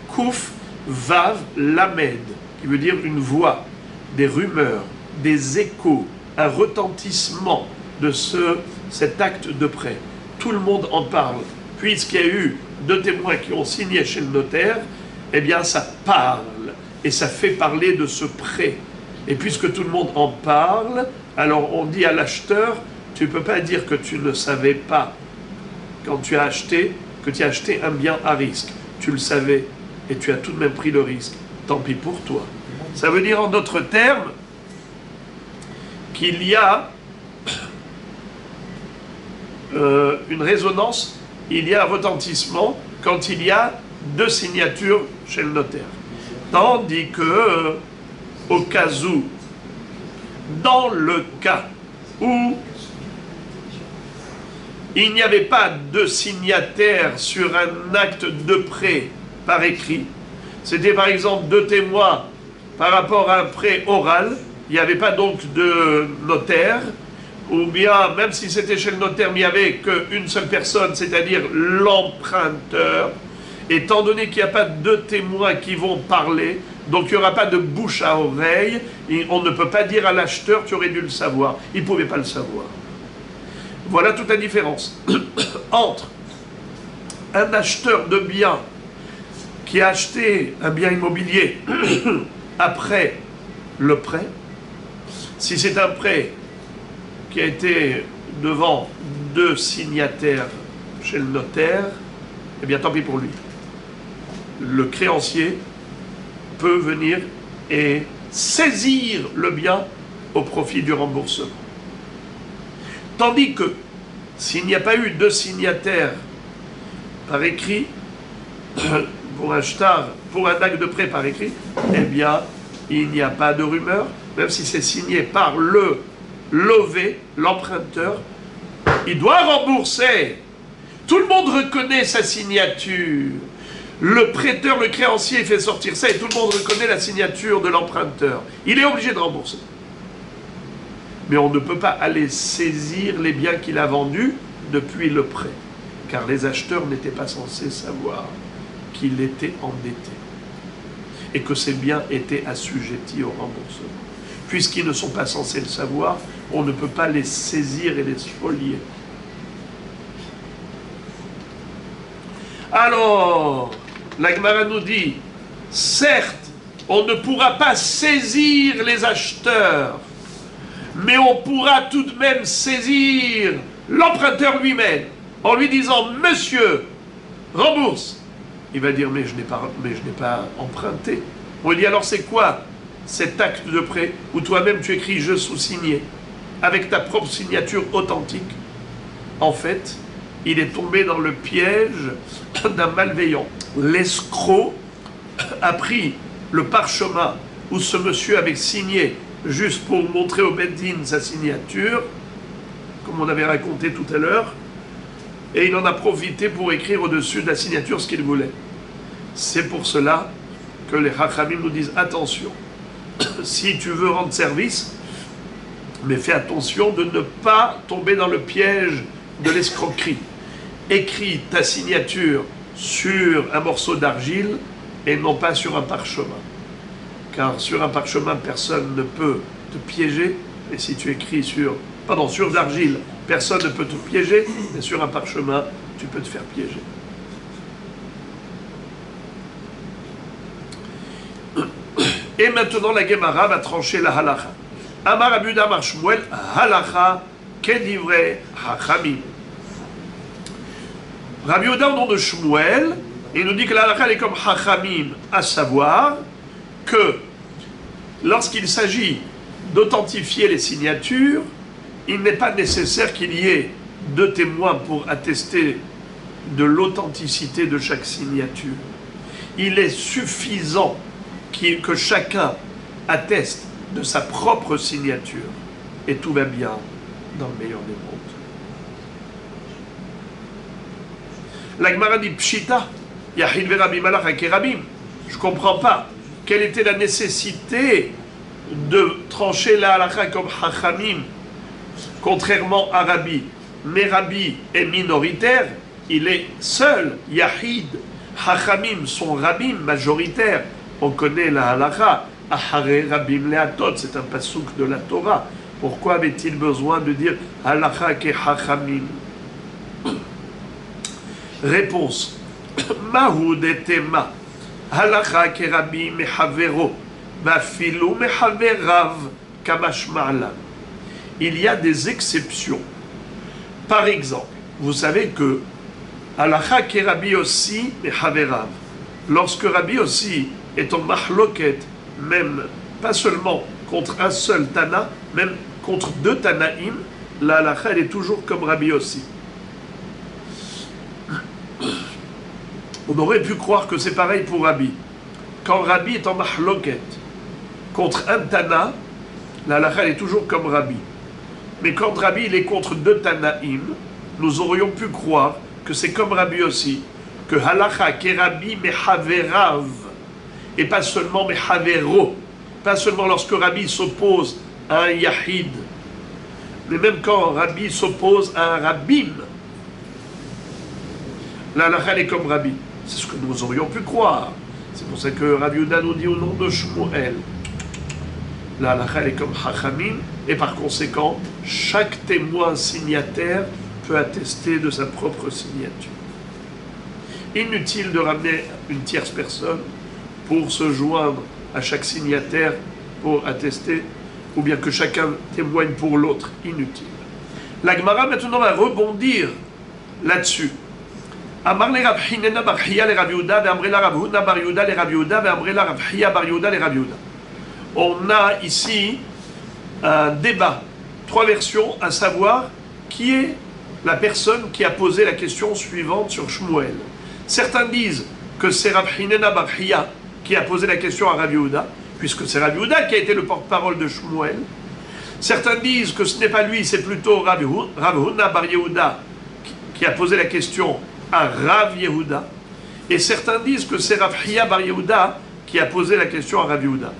kouf, vav, lamed, qui veut dire une voix, des rumeurs, des échos, un retentissement de cet acte de prêt. tout le monde en parle. Puisqu'il y a eu 2 témoins qui ont signé chez le notaire, eh bien ça parle et ça fait parler de ce prêt. Et puisque tout le monde en parle, alors on dit à l'acheteur, tu ne peux pas dire que tu ne savais pas quand tu as acheté, que tu as acheté un bien à risque. Tu le savais et tu as tout de même pris le risque. Tant pis pour toi. Ça veut dire en d'autres termes qu'il y a une résonance, il y a un retentissement quand il y a 2 signatures chez le notaire. Tandis que, au cas où, dans le cas où il n'y avait pas de signataire sur un acte de prêt par écrit, c'était par exemple 2 témoins par rapport à un prêt oral, il n'y avait pas donc de notaire, ou bien, même si c'était chez le notaire, mais il n'y avait qu'une seule personne, c'est-à-dire l'emprunteur, étant donné qu'il n'y a pas 2 témoins qui vont parler, donc il n'y aura pas de bouche à oreille, et on ne peut pas dire à l'acheteur, tu aurais dû le savoir. Il ne pouvait pas le savoir. Voilà toute la différence entre un acheteur de biens qui a acheté un bien immobilier après le prêt. Si c'est un prêt qui a été devant 2 signataires chez le notaire, eh bien tant pis pour lui. Le créancier peut venir et saisir le bien au profit du remboursement. Tandis que s'il n'y a pas eu 2 signataires par écrit, pour un acte de prêt par écrit, eh bien il n'y a pas de rumeur, même si c'est signé par le lové, l'emprunteur, il doit rembourser. Tout le monde reconnaît sa signature. Le prêteur, le créancier fait sortir ça et tout le monde reconnaît la signature de l'emprunteur. Il est obligé de rembourser. Mais on ne peut pas aller saisir les biens qu'il a vendus depuis le prêt, car les acheteurs n'étaient pas censés savoir qu'il était endetté et que ces biens étaient assujettis au remboursement. Puisqu'ils ne sont pas censés le savoir, on ne peut pas les saisir et les spolier. Alors, la Gemara nous dit, certes, on ne pourra pas saisir les acheteurs, mais on pourra tout de même saisir l'emprunteur lui-même, en lui disant, monsieur, rembourse. Il va dire, mais je n'ai pas emprunté. On lui dit, alors c'est quoi cet acte de prêt où toi-même tu écris « je sous-signé » avec ta propre signature authentique? En fait, il est tombé dans le piège d'un malveillant. L'escroc a pris le parchemin où ce monsieur avait signé juste pour montrer au Beddin sa signature, comme on avait raconté tout à l'heure, et il en a profité pour écrire au-dessus de la signature ce qu'il voulait. C'est pour cela que les Chachamim nous disent attention, si tu veux rendre service, mais fais attention de ne pas tomber dans le piège de l'escroquerie. Écris ta signature sur un morceau d'argile et non pas sur un parchemin. Car sur un parchemin, personne ne peut te piéger, et si tu écris sur d'argile, personne ne peut te piéger, mais sur un parchemin, tu peux te faire piéger. Et maintenant, la Gemara va trancher la halacha. Amar Rabbi Yehuda Amar Shmuel, halacha kedivrei hachamim. Rabbi Yehuda, au nom de Shmuel, il nous dit que la halacha est comme hachamim, à savoir que lorsqu'il s'agit d'authentifier les signatures, il n'est pas nécessaire qu'il y ait 2 témoins pour attester de l'authenticité de chaque signature. Il est suffisant que chacun atteste de sa propre signature et tout va bien dans le meilleur des mondes. La Gemara dit Pshita, Yahid Verabim Malach Akerabim. Je ne comprends pas quelle était la nécessité de trancher la halakha comme Hachamim, contrairement à Rabbi. Mais Rabbi est minoritaire, il est seul, Yahid. Hachamim sont Rabbim, majoritaires. On connaît la halakha, Ahare Rabbim Leatot, c'est un pasouk de la Torah. Pourquoi avait-il besoin de dire halakha ke Hachamim? Réponse. Mahoud etema. Halacha kerabi mehavero. Vafilu mehaverav kamashma'alam. Il y a des exceptions. Par exemple, vous savez que Halacha kerabi aussi mehaverav. Lorsque Rabbi aussi est en mahloket, même pas seulement contre un seul Tana, même contre deux Tanaïm, la halakha elle est toujours comme Rabbi aussi. On aurait pu croire que c'est pareil pour Rabbi. Quand Rabbi est en mahloket contre un Tana, la halakha elle est toujours comme Rabbi. Mais quand Rabbi il est contre deux Tanaïm, nous aurions pu croire que c'est comme Rabbi aussi, que halakha kerabi mehaverav, et pas seulement mehavero, pas seulement lorsque Rabbi s'oppose à un yahid, mais même quand Rabbi s'oppose à un rabbin, la halakha est comme Rabbi. C'est ce que nous aurions pu croire. C'est pour ça que Rabbi Yehuda nous dit au nom de Shmuel, la halakha est comme Chachamim, et par conséquent, chaque témoin signataire peut attester de sa propre signature. Inutile de ramener une tierce personne pour se joindre à chaque signataire pour attester, ou bien que chacun témoigne pour l'autre. Inutile. La Gemara maintenant va rebondir là-dessus. Amar le Rav Hinena bar Chiya le Rav Yehuda, ve'amrela Rav Huna bar Yehuda le Rav Yehuda, ve'amrela Rav Chiya bar Yehuda le Rav Yehuda. On a ici un débat, trois versions, à savoir qui est la personne qui a posé la question suivante sur Shmuel. Certains disent que c'est Rav Hinena bar Chiya qui a posé la question à Rav Yehuda, puisque c'est Rav Yehuda qui a été le porte-parole de Shmuel. Certains disent que ce n'est pas lui, c'est plutôt Rav Huna bar Yehuda qui a posé la question à Rav Yehuda. Et certains disent que c'est Rav Chiya bar Yehuda qui a posé la question à Rav Yehuda.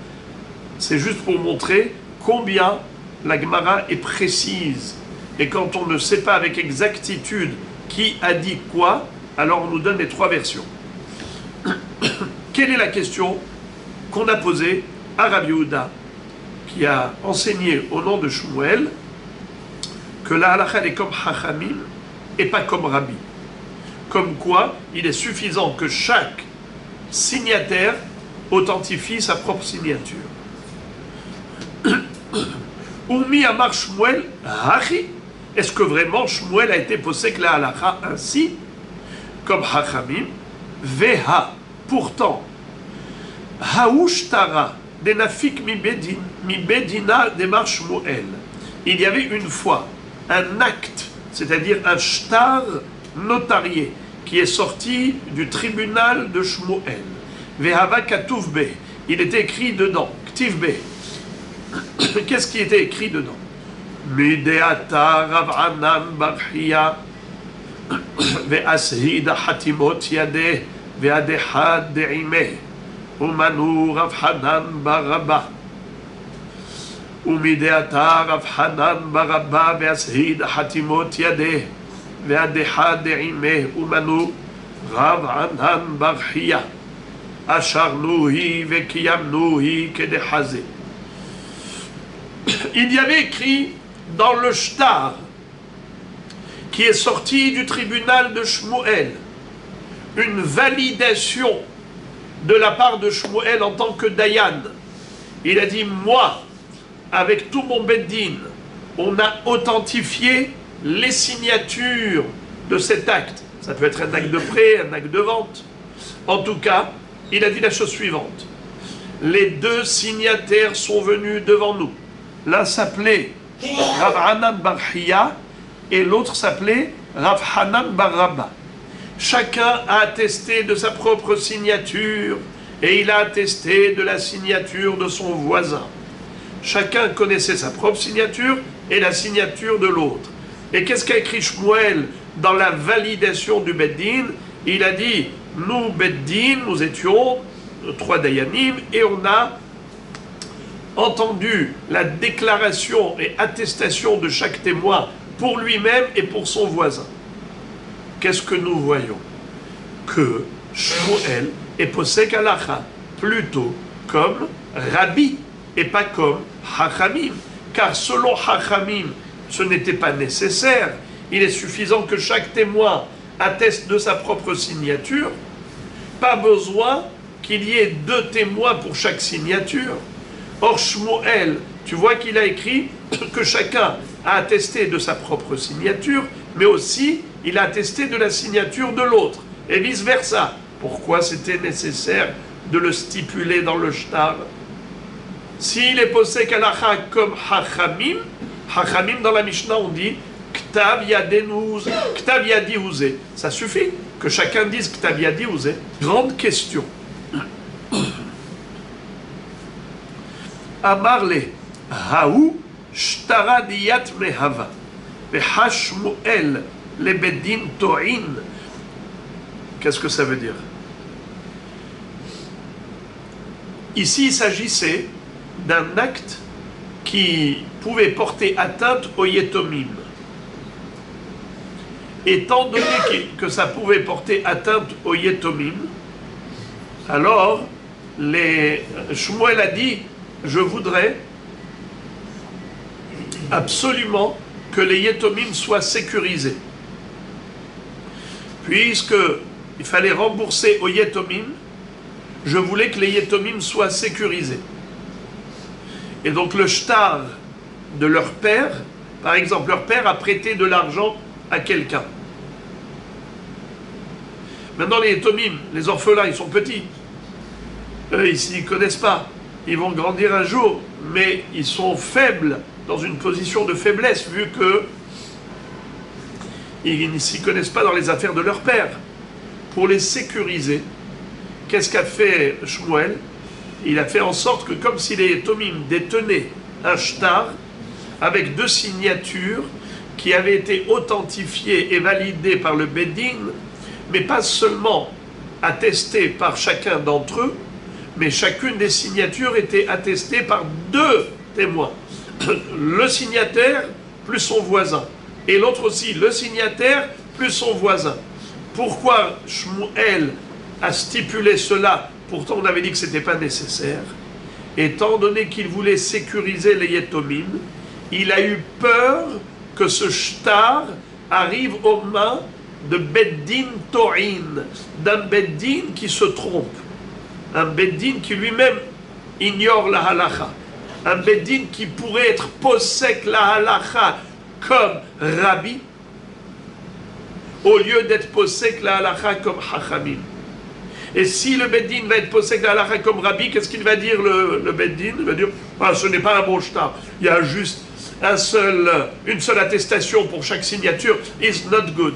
C'est juste pour montrer combien la Gemara est précise. Et quand on ne sait pas avec exactitude qui a dit quoi, alors on nous donne les trois versions. Quelle est la question qu'on a posée à Rav Yehuda, qui a enseigné au nom de Shmuel que la halakha est comme Chachamim et pas comme Rabbi. Comme quoi, il est suffisant que chaque signataire authentifie sa propre signature. Oumi amar Shmuel hachi. Est-ce que vraiment Shmuel a été posé que la halakha ainsi comme Chachamim? Veha. Pourtant, haushtara denafik mi bedina demar Shmuel. Il y avait une fois un acte, c'est-à-dire un shtar notarié, qui est sorti du tribunal de Shmuel. Vehava katuvbe. Il était écrit dedans. Ktivbe. Qu'est-ce qui était écrit dedans? Mideata Rav Hanan bar Chiya ve'ashida hatimot yadeh ve'adehad de'imeh umanu Rav Hanan bar Rabba umideata Rav Hanan bar Rabba ve'ashida hatimot yadeh ve'adehad de'imeh umanu Rav Hanan bar Chiya asharnuhi ve'kiyamnuhi kedehazeh. Il y avait écrit dans le shtar qui est sorti du tribunal de Shmuel une validation de la part de Shmuel en tant que Dayan. Il a dit, moi, avec tout mon beddin, on a authentifié les signatures de cet acte. Ça peut être un acte de prêt, un acte de vente. En tout cas, il a dit la chose suivante. Les deux signataires sont venus devant nous. L'un s'appelait Rav Hanan bar Chiya et l'autre s'appelait Rav Hanan bar Rabba. Chacun a attesté de sa propre signature et il a attesté de la signature de son voisin. Chacun connaissait sa propre signature et la signature de l'autre. Et qu'est-ce qu'a écrit Shmuel dans la validation du Beddin? Il a dit, nous Beddin, nous étions trois Dayanim et on a entendu la déclaration et attestation de chaque témoin pour lui-même et pour son voisin. Qu'est-ce que nous voyons? Que Shmuel est posek halakha plutôt comme Rabbi et pas comme Chachamim. Car selon Chachamim, ce n'était pas nécessaire. Il est suffisant que chaque témoin atteste de sa propre signature, pas besoin qu'il y ait 2 témoins pour chaque signature. Or, Shmuel, tu vois qu'il a écrit que chacun a attesté de sa propre signature, mais aussi il a attesté de la signature de l'autre, et vice-versa. Pourquoi c'était nécessaire de le stipuler dans le shtar? S'il est posek halacha comme Hachamim, Hachamim dans la Mishnah on dit Ktav Yadi Ouzé. Ça suffit que chacun dise Ktav Yadi Ouzé. Grande question. Amarle Haou Shtara Diyat Mehava Vehashmuel Lebedin To'in. Qu'est-ce que ça veut dire? Ici, il s'agissait d'un acte qui pouvait porter atteinte au Yetomim. Étant donné que ça pouvait porter atteinte au Yetomim, alors Shmuel a dit, je voudrais absolument que les Yetomim soient sécurisés. Puisqu'il fallait rembourser aux Yetomim, je voulais que les Yetomim soient sécurisés. Et donc le shtar de leur père, par exemple, leur père a prêté de l'argent à quelqu'un. Maintenant les Yetomim, les orphelins, ils sont petits. Eux, ils ne connaissent pas. Ils vont grandir un jour, mais ils sont faibles, dans une position de faiblesse, vu que ils ne s'y connaissent pas dans les affaires de leur père. Pour les sécuriser, qu'est-ce qu'a fait Shmuel? Il a fait en sorte que, comme si les Yetomim détenaient un shtar avec 2 signatures qui avaient été authentifiées et validées par le Beddin, mais pas seulement attestées par chacun d'entre eux, mais chacune des signatures était attestée par 2 témoins. Le signataire plus son voisin. Et l'autre aussi, le signataire plus son voisin. Pourquoi Shmuel a stipulé cela? Pourtant, on avait dit que ce n'était pas nécessaire. Étant donné qu'il voulait sécuriser les Yetomim, il a eu peur que ce shtar arrive aux mains de Beddin To'in, d'un Beddin qui se trompe, un Beddin qui lui-même ignore la halacha, un Beddin qui pourrait être posek la halacha comme Rabbi, au lieu d'être posek la halacha comme Hachamim. Et si le Beddin va être posek la halacha comme Rabbi, qu'est-ce qu'il va dire le Beddin? Il va dire, ah, ce n'est pas un bon shtar, il y a juste une seule attestation pour chaque signature, is not good.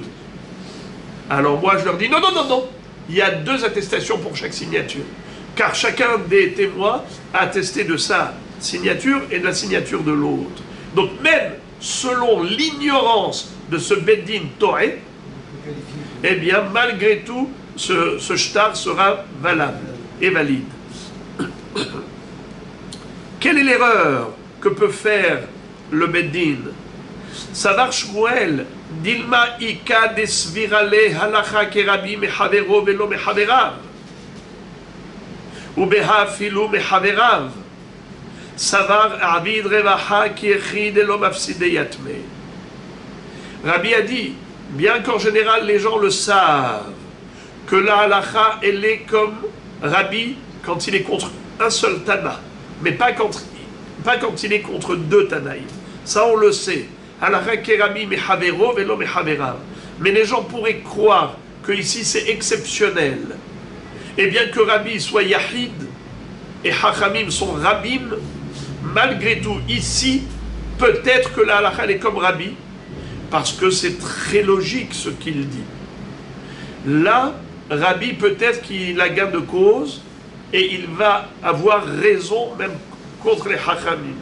Alors moi je leur dis, non, non, non, non, il y a 2 attestations pour chaque signature, car chacun des témoins a attesté de sa signature et de la signature de l'autre. Donc même selon l'ignorance de ce Beddin Toré, eh bien malgré tout, ce shtar sera valable et valide. Quelle est l'erreur que peut faire le Beddin? Savar Shmuel, Dilma Ika desvirale halacha kerabi mehavero velo mehaverav, ou beha filu mehaverav, Savar Avid Revaha ki echid elo mafside yatme. Rabbi a dit, bien qu'en général les gens le savent, que la halacha elle est comme Rabbi quand il est contre un seul Tana, mais pas quand il est contre 2 Tanaïm. Ça on le sait. Halacha kerabi mehavero velo mehaverav. Mais les gens pourraient croire que ici c'est exceptionnel. Et bien que Rabbi soit Yahid et Hachamim sont Rabbim, malgré tout ici, peut-être que la halacha est comme Rabbi, parce que c'est très logique ce qu'il dit. Là, Rabbi peut-être qu'il a gain de cause et il va avoir raison même contre les Hachamim.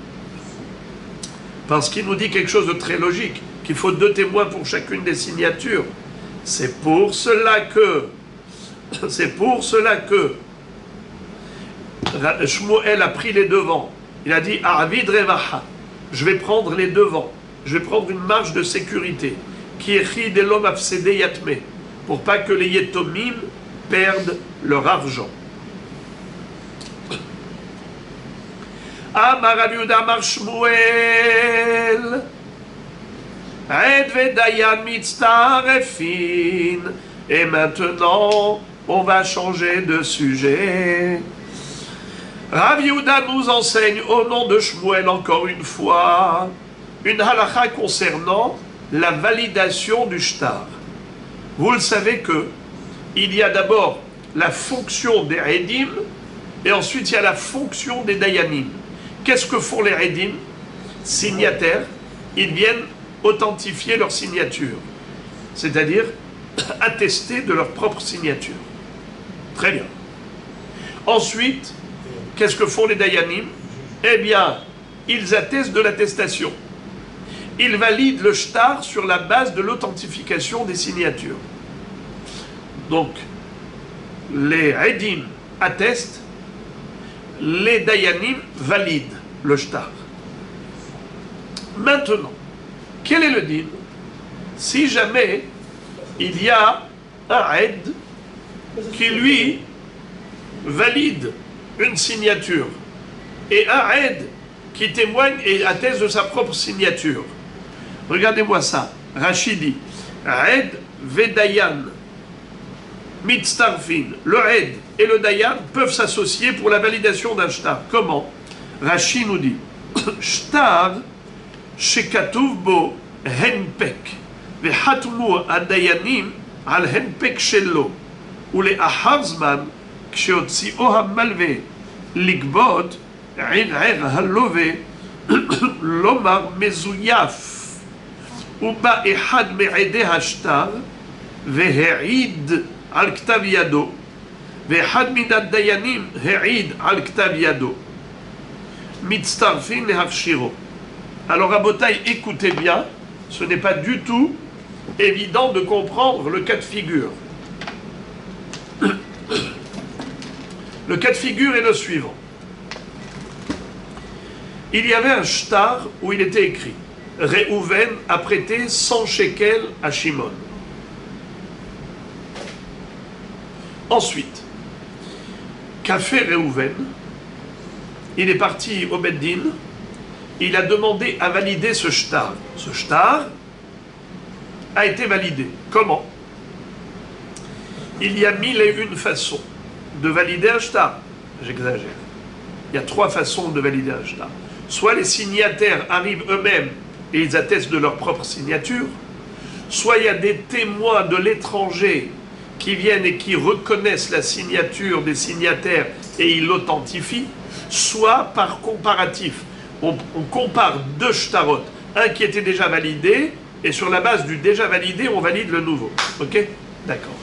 Parce qu'il nous dit quelque chose de très logique, qu'il faut 2 témoins pour chacune des signatures. C'est pour cela que Shmuel a pris les devants. Il a dit Avid Revaha, je vais prendre les devants, je vais prendre une marge de sécurité, qui est de l'homme afsédé yatme, pour pas que les Yetomim perdent leur argent. Amar Rabbi Yehuda Amar Shmuel. Ed vedayan mitztarefin. Et maintenant, on va changer de sujet. Rav Yehuda nous enseigne au nom de Shmuel encore une fois une halakha concernant la validation du shtar. Vous le savez que il y a d'abord la fonction des Edim et ensuite il y a la fonction des Dayanim. Qu'est-ce que font les Edim? Signataires, ils viennent authentifier leur signature, c'est-à-dire attester de leur propre signature. Très bien. Ensuite, qu'est-ce que font les Dayanim? Eh bien, ils attestent de l'attestation. Ils valident le shtar sur la base de l'authentification des signatures. Donc, les Edim attestent, les Dayanim valident le shtar. Maintenant, quel est le din? Si jamais il y a un Ed qui, lui, valide une signature et un Ed qui témoigne et atteste de sa propre signature. Regardez-moi ça. Rashi dit Ed vedayan mitztarfin. Le Ed et le Dayan peuvent s'associer pour la validation d'un shtar. Comment? Rashi nous dit shtar shekatuv bo henpek vehatmu adayanim al henpek shelo ולאחר זמן, כשהוציאו המלווה לגבות, ערער הלווה, לומר מזויף. ובא אחד מעדי השטר, והעיד על כתב ידו, ואחד מן הדיינים העיד על כתב ידו. מצטרפים להכשירו. Alors, Rabotai, écoutez bien, ce n'est pas du tout évident de comprendre le cas de figure. Le cas de figure est le suivant. Il y avait un shtar où il était écrit Réhouven a prêté 100 shekels à Shimon. Ensuite, qu'a fait Réhouven? Il est parti au Beddin, il a demandé à valider ce shtar. Ce shtar a été validé. Comment? Il y a 1001 façons de valider un shtar. J'exagère. Il y a 3 façons de valider un shtar. Soit les signataires arrivent eux-mêmes et ils attestent de leur propre signature, soit il y a des témoins de l'étranger qui viennent et qui reconnaissent la signature des signataires et ils l'authentifient, soit par comparatif. On compare 2 shtarot, un qui était déjà validé, et sur la base du déjà validé, on valide le nouveau. Ok? D'accord.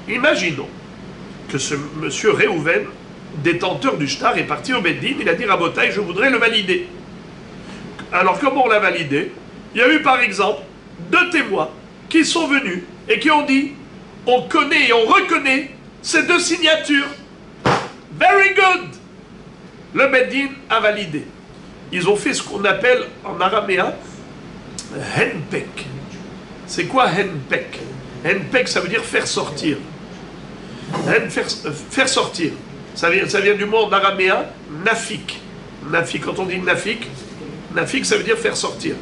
Imaginons que ce monsieur Réhouven, détenteur du shtar, est parti au Beddin, il a dit Rabotai, je voudrais le valider. Alors comment on l'a validé? Il y a eu par exemple 2 témoins qui sont venus et qui ont dit on connaît et on reconnaît ces 2 signatures. Very good! Le Beddin a validé. Ils ont fait ce qu'on appelle en araméen henpek. C'est quoi henpek? Henpek, ça veut dire faire sortir. Faire sortir. Ça vient du mot en araméen nafik. Nafik, quand on dit nafik, nafik, ça veut dire faire sortir.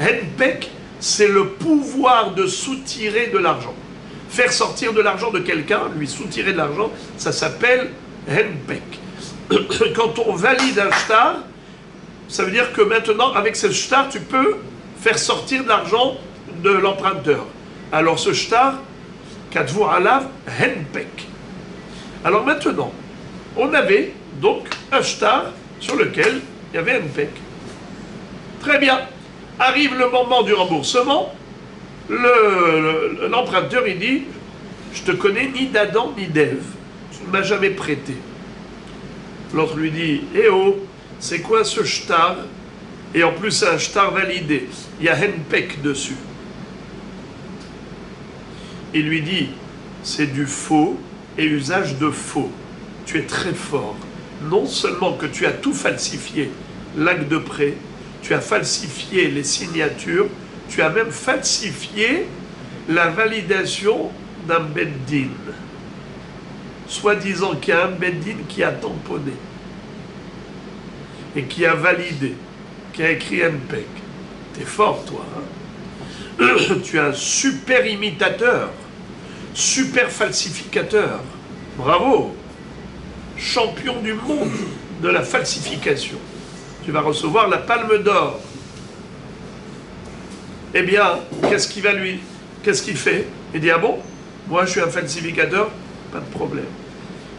Henpek, c'est le pouvoir de soutirer de l'argent. Faire sortir de l'argent de quelqu'un, lui soutirer de l'argent, ça s'appelle henpek. Quand on valide un shtar, ça veut dire que maintenant, avec ce shtar, tu peux faire sortir de l'argent de l'emprunteur. Alors ce shtar, katvu alav henpek. Alors maintenant, on avait donc un shtar sur lequel il y avait henpek. Très bien. Arrive le moment du remboursement, l'emprunteur il dit je te connais ni d'Adam ni d'Ève, tu ne m'as jamais prêté. L'autre lui dit eh oh, c'est quoi ce shtar? Et en plus c'est un shtar validé, il y a henpek dessus. Il lui dit c'est du faux et usage de faux. Tu es très fort. Non seulement que tu as tout falsifié, l'acte de prêt, tu as falsifié les signatures, tu as même falsifié la validation d'un beddin. Soi-disant qu'il y a un beddin qui a tamponné et qui a validé, qui a écrit henpek. T'es fort, toi, hein? Tu es un super imitateur, super falsificateur. Bravo! Champion du monde de la falsification. Tu vas recevoir la palme d'or. Eh bien, qu'est-ce qu'il fait? Il dit, ah bon? Moi, je suis un falsificateur? Pas de problème.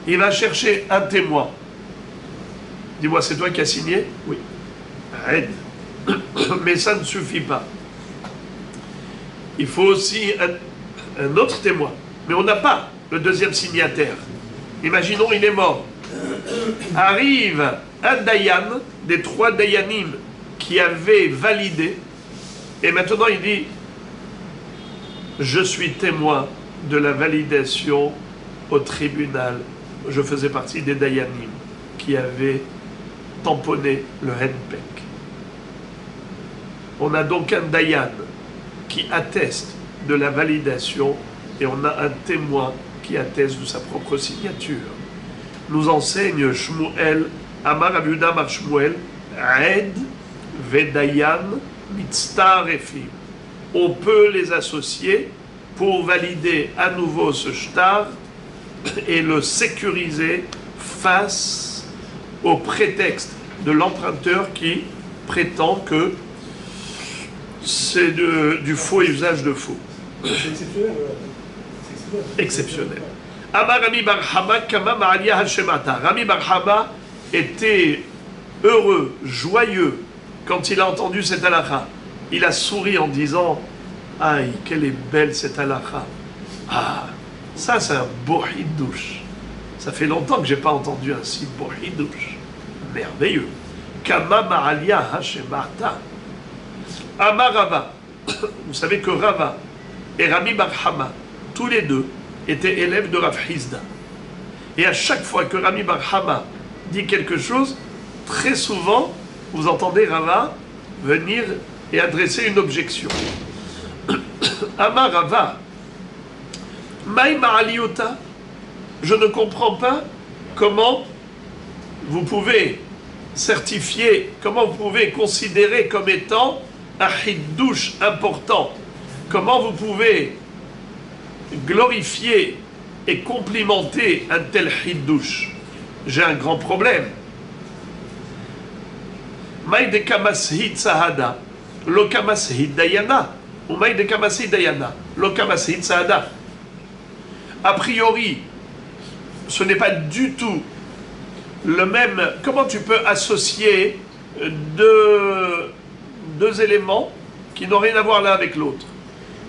Il va chercher un témoin. Dis-moi, c'est toi qui as signé? Oui. Aide. Mais ça ne suffit pas. Il faut aussi un autre témoin. Mais on n'a pas le deuxième signataire. Imaginons, il est mort. Arrive un Dayan, des 3 Dayanim qui avaient validé, et maintenant il dit, je suis témoin de la validation au tribunal. Je faisais partie des Dayanim qui avaient tamponné le henpek. On a donc un Dayan qui atteste de la validation et on a un témoin qui atteste de sa propre signature. Nous enseigne Shmuel, Amar Rav Yehuda Amar Shmuel, Ed Vedayan Mitztarefim. On peut les associer pour valider à nouveau ce shtar et le sécuriser face au prétexte de l'emprunteur qui prétend que c'est du faux et usage de faux. C'est exceptionnel, c'est Exceptionnel. Amar Rami Bar Hama Kama Ma'alia Hashemata. Rami Bar Hama était heureux, joyeux quand il a entendu cette halakha. Il a souri en disant, aïe, quelle est belle cette halakha. Ah, ça c'est un beau hidouche. Ça fait longtemps que je n'ai pas entendu un si beau hidouche. Merveilleux. Kama Ma'alia Hashemata. Amar Rava. Vous savez que Rava et Rami Bar Hama, tous les deux, étaient élèves de Rav Hizda. Et à chaque fois que Rami Bar Hama dit quelque chose, très souvent, vous entendez Rava venir et adresser une objection. Amar Rava, Maïma Aliota, je ne comprends pas comment vous pouvez certifier, comment vous pouvez considérer comme étant un hiddouche important. Comment vous pouvez glorifier et complimenter un tel hiddouche? J'ai un grand problème. Maïde kamasahid sahada, lo kamasahid dayana, ou maïde kamasahid dayana, lo kamasahid sahada. A priori, ce n'est pas du tout le même. Comment tu peux associer deux éléments qui n'ont rien à voir l'un avec l'autre?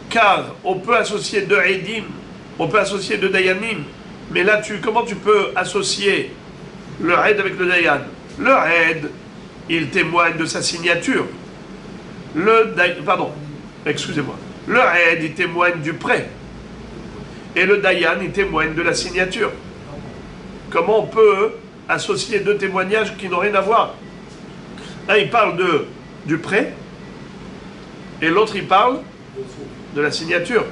Car on peut associer deux Edim, on peut associer deux Dayanim, mais là, comment tu peux associer le Ed avec le Dayan? Le Ed, il témoigne de sa signature. Excusez-moi. Le Ed, il témoigne du prêt. Et le Dayan, il témoigne de la signature. Comment on peut associer deux témoignages qui n'ont rien à voir? Un, il parle du prêt, et l'autre, il parle de la signature.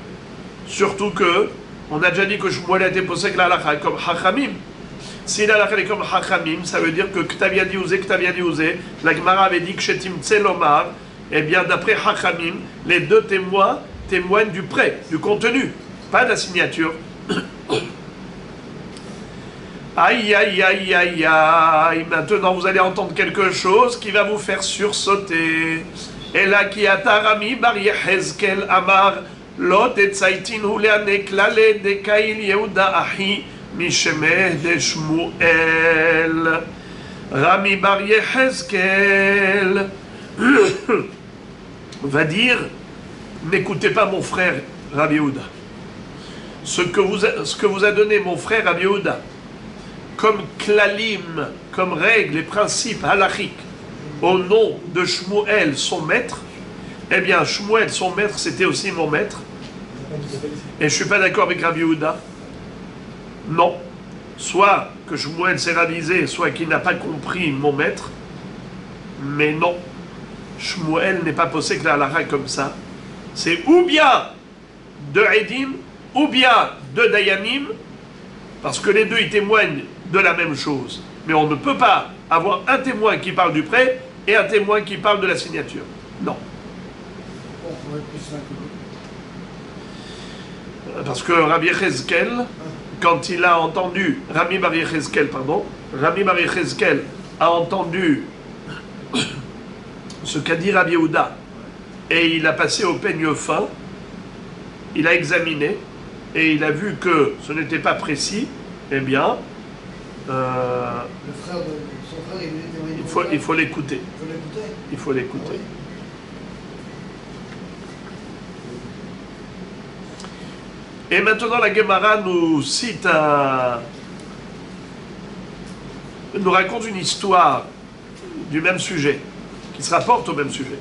Surtout que, on a déjà dit que Shmuel a été posé la halakha comme Hachamim. Si la halakha est comme Hachamim, ça veut dire que Ktavia Diouzé, la Gemara avait dit que Shetim Tselomar, eh bien d'après Hachamim, les deux témoins témoignent du prêt, du contenu, pas de la signature. Aïe, aïe, aïe, aïe, aïe. Maintenant, vous allez entendre quelque chose qui va vous faire sursauter. Et là, qui a Tarami Bar Yehezkel Amar, Lot et Tzaitin Huleane Klale de Kail Yehuda Ahi, Mishemeh de Shmuel. Rami Bar Yehezkel va dire, n'écoutez pas mon frère Rabbi Yehuda. Ce que vous a donné mon frère Rabbi Yehuda, comme klalim, comme règles et principes halachiques, au nom de Shmuel, son maître, eh bien, Shmuel, son maître, c'était aussi mon maître. Et je ne suis pas d'accord avec Rabbi Yehuda. Non. Soit que Shmuel s'est ravisé, soit qu'il n'a pas compris mon maître. Mais non. Shmuel n'est pas posé que la halakha comme ça. C'est ou bien de Edim, ou bien de Dayanim, parce que les deux, ils témoignent de la même chose. Mais on ne peut pas avoir un témoin qui parle du prêt et un témoin qui parle de la signature. Non. Pourquoi on pourrait plus l'un que l'autre? Parce que Rabbi Yechezkel, quand il a entendu, Rabbi Bar Yechezkel, a entendu ce qu'a dit Rabbi Yehuda, et il a passé au peigne fin, il a examiné, et il a vu que ce n'était pas précis, eh bien, Le frère de son frère, il est témoigné. il faut l'écouter. Il faut l'écouter. Il faut l'écouter. Et maintenant, la Gemara nous cite nous raconte une histoire du même sujet, qui se rapporte au même sujet.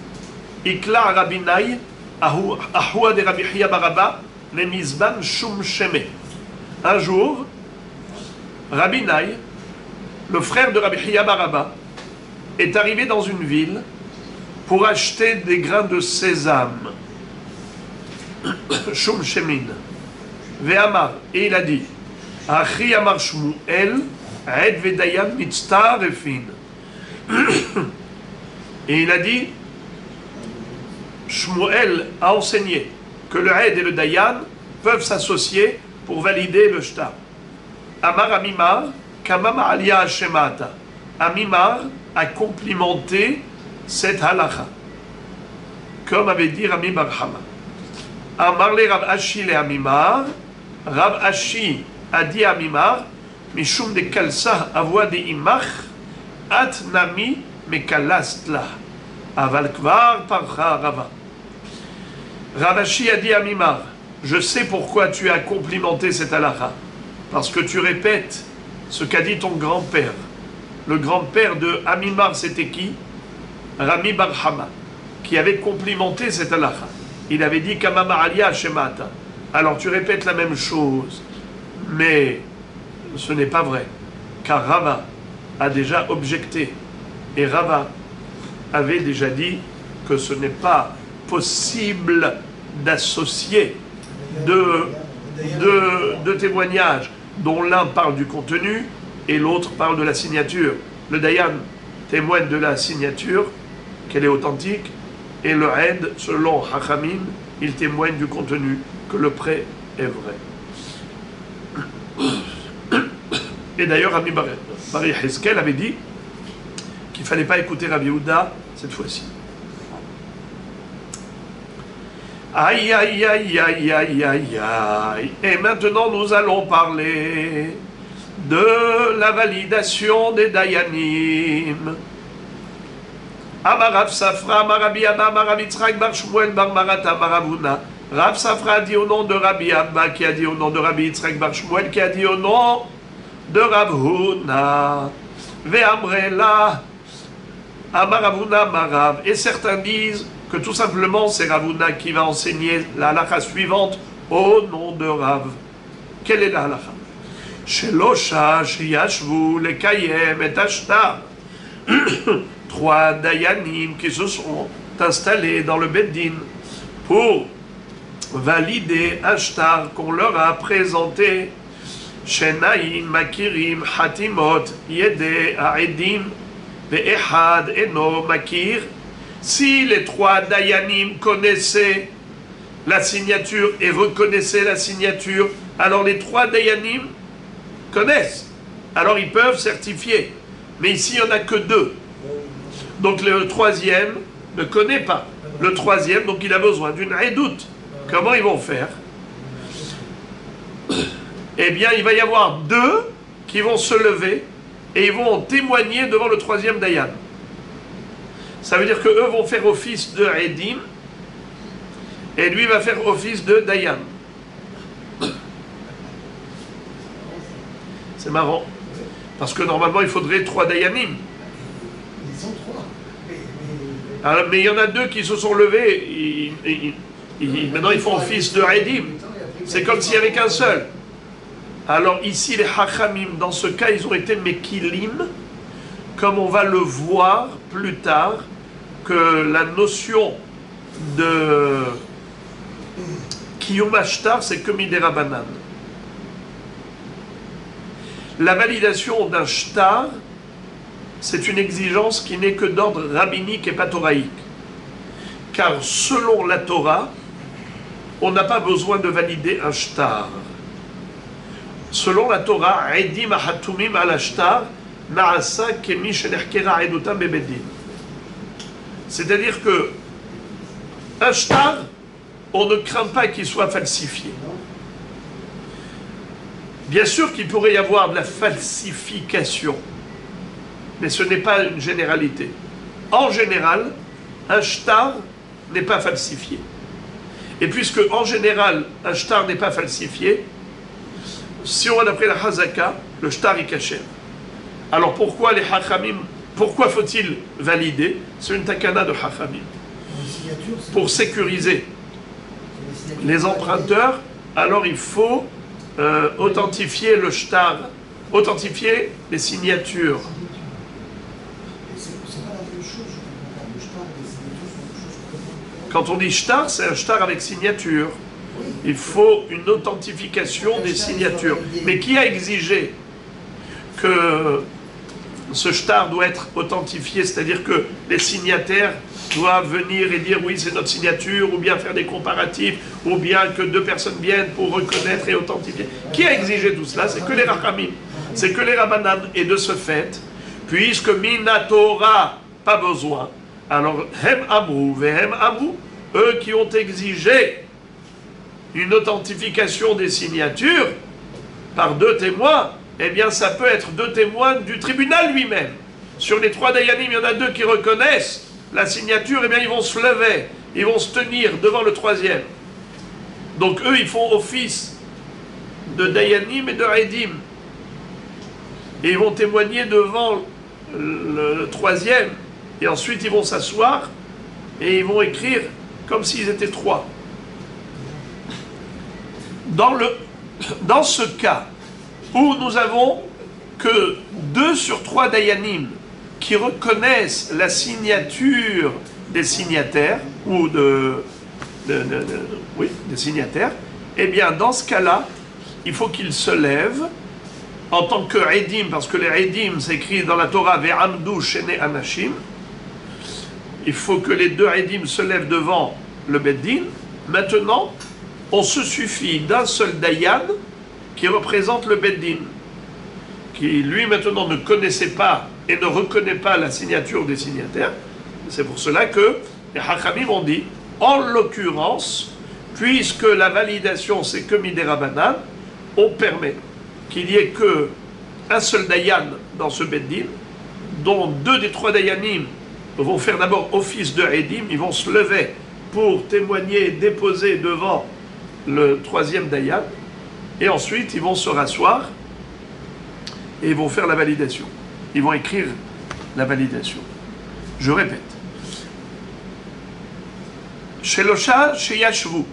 Ikla Rabinai, Ahua de Rabbi Hiya Baraba, le Mizban Shum Sheme. Un jour, Rabinai, le frère de Rabbi Hiya Baraba, est arrivé dans une ville pour acheter des grains de sésame. Shum Shemin. Ve'amar, et il a dit, Achi Amar Shmuel, Ed Vedayan Mitztarefin. Et il a dit, Shmuel a enseigné que le Ed et le Dayan peuvent s'associer pour valider le shtar. Amar Amimar, Kamam Alia Shemata. Amimar a complimenté cette halakha, comme avait dit Rami Bar Hama. Amar le Rav Ashi le Amimar, Rav Ashi a dit à Amimar, Mishum de Kalsa avoa de Imach, At Nami Mekalastla, Aval Kvar Parcha Rava. Rav Ashi a dit à Amimar, je sais pourquoi tu as complimenté cette halakha, parce que tu répètes ce qu'a dit ton grand-père. Le grand-père de Amimar, c'était qui? Rami Bar Hama, qui avait complimenté cette halakha. Il avait dit Kamama Alia Shemata. Alors tu répètes la même chose, mais ce n'est pas vrai, car Rava a déjà objecté, et Rava avait déjà dit que ce n'est pas possible d'associer deux témoignages dont l'un parle du contenu et l'autre parle de la signature. Le Dayan témoigne de la signature, qu'elle est authentique, et le Ed, selon Hachamim, il témoigne du contenu, que le prêt est vrai. Et d'ailleurs, Rabbi Bar Yechezkel avait dit qu'il ne fallait pas écouter Rabbi Yehuda cette fois-ci. Aïe, aïe, aïe, aïe, aïe, aïe, aïe. Et maintenant, nous allons parler de la validation des Dayanim. Amar Rav Safra, Amar Rabbi Abba, Amar Rabbi Yitzchak bar Shmuel bar Marata, Amar Ravuna. Rav Safra a dit au nom de Rabbi Abba, qui a dit au nom de Rabbi Yitzchak bar Shmuel, qui a dit au nom de Ravuna. Ve'amrela, Amar Ravuna, Amar Rav. Et certains disent que tout simplement c'est Ravuna qui va enseigner la halakha suivante au nom de Rav. Quelle est la halakha? Shelosha sheyashvu lekayem et ashtar. 3 Dayanim qui se sont installés dans le Beddin pour valider un shtar qu'on leur a présenté. Shenaim makirim hatimot yede ha'edim ve'ehad eno makir. Si les 3 Dayanim connaissaient la signature et reconnaissaient la signature, alors les 3 Dayanim connaissent. Alors ils peuvent certifier. Mais ici, il n'y en a que 2. Donc le 3e ne connaît pas. Le 3e, donc il a besoin d'une redoute. Comment ils vont faire? Eh bien, il va y avoir 2 qui vont se lever et ils vont témoigner devant le 3e Dayan. Ça veut dire qu'eux vont faire office de Edim et lui va faire office de Dayan. C'est marrant. Parce que normalement, il faudrait 3 Dayanim. Ils sont 3. Alors, mais il y en a 2 qui se sont levés. Maintenant, ils font office de Edim. C'est comme s'il n'y avait qu'un seul. Alors ici, les Hachamim, dans ce cas, ils ont été Mekilim, comme on va le voir plus tard, que la notion de Kiyum Ashtar, c'est que Midera Banan. La validation d'un shtar, c'est une exigence qui n'est que d'ordre rabbinique et pas thoraïque. car selon la Torah, on n'a pas besoin de valider un shtar. Selon la Torah, Edim ahatumim al shtar na'asa kemi shenechkera edutam bebeddin. C'est-à-dire que un shtar, on ne craint pas qu'il soit falsifié. Bien sûr qu'il pourrait y avoir de la falsification, mais ce n'est pas une généralité. En général, un shtar n'est pas falsifié. Et puisque, en général, un shtar n'est pas falsifié, si on va d'après la Hazaka, le shtar est caché. Alors pourquoi les Hachamim, pourquoi faut-il valider? C'est une takana de Hachamim. Pour sécuriser les emprunteurs, alors il faut authentifier le shtar, authentifier les signatures. Quand on dit shtar, c'est un shtar avec signature. Il faut une authentification des signatures. Mais qui a exigé que ce shtar doit être authentifié, c'est-à-dire que les signataires doivent venir et dire oui, c'est notre signature, ou bien faire des comparatifs, ou bien que deux personnes viennent pour reconnaître et authentifier. Qui a exigé tout cela? C'est que les Rachamim, c'est que les Rabbanan. Et de ce fait, puisque Minatora, pas besoin, alors Hem Amrou, Vehem Amrou, eux qui ont exigé une authentification des signatures par deux témoins, eh bien ça peut être deux témoins du tribunal lui-même. Sur les trois Dayanim, il y en a deux qui reconnaissent la signature, eh bien ils vont se lever, ils vont se tenir devant le troisième. Donc eux, ils font office de Dayanim et de Edim. Et ils vont témoigner devant le troisième. Et ensuite, ils vont s'asseoir et ils vont écrire comme s'ils étaient trois. Dans ce cas où nous avons que 2 sur 3 Dayanim qui reconnaissent la signature des signataires, ou oui, des signataires, eh bien, dans ce cas-là, il faut qu'ils se lèvent en tant que Edim, parce que les Edim, c'est écrit dans la Torah, Ve'amdu shene anashim. Il faut que les deux Edim se lèvent devant le Beddin. Maintenant, on se suffit d'un seul Dayan qui représente le Beddin, qui lui maintenant ne connaissait pas et ne reconnaît pas la signature des signataires. C'est pour cela que les Hachamim ont dit, en l'occurrence, puisque la validation c'est que Midera Banan, on permet qu'il n'y ait que un seul Dayan dans ce Beddin, dont 2 des 3 Dayanim vont faire d'abord office de Edim, ils vont se lever pour témoigner et déposer devant le troisième Dayan, et ensuite ils vont se rasseoir et ils vont faire la validation. Ils vont écrire la validation. Je répète. Shelosha Sheyashvu.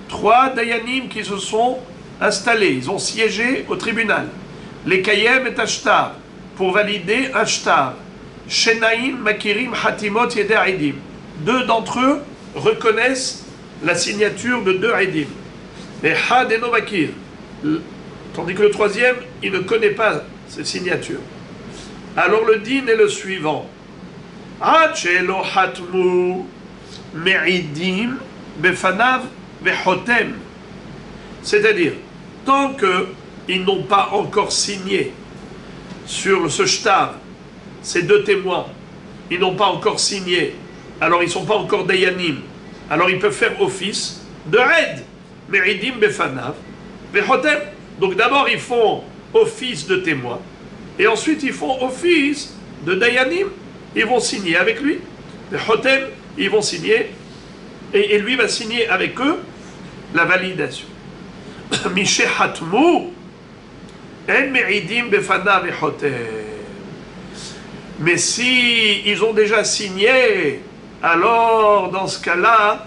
3 Dayanim qui se sont installés, ils ont siégé au tribunal. Les Kayem et Ashtar, pour valider un shtar. Shenaim Makirim Hatimot Yeder Edim. 2 d'entre eux reconnaissent la signature de 2 Edim. Mais Had Eno Makir. Tandis que le troisième, il ne connaît pas ces signatures. Alors le din est le suivant. Ad shelo hatmu me'idim befanav vechotem. C'est-à-dire, tant qu'ils n'ont pas encore signé sur ce shtar, ces 2 témoins, ils n'ont pas encore signé, alors ils ne sont pas encore dayanim, alors ils peuvent faire office de Ed, me'idim befanav vechotem. Donc d'abord ils font office de témoin, et ensuite ils font office de Dayanim, ils vont signer avec lui, de Hotem, ils vont signer, et lui va signer avec eux la validation. Mishe Hatmu, En Me'idim Befana Vechotem. Mais si ils ont déjà signé, alors dans ce cas-là,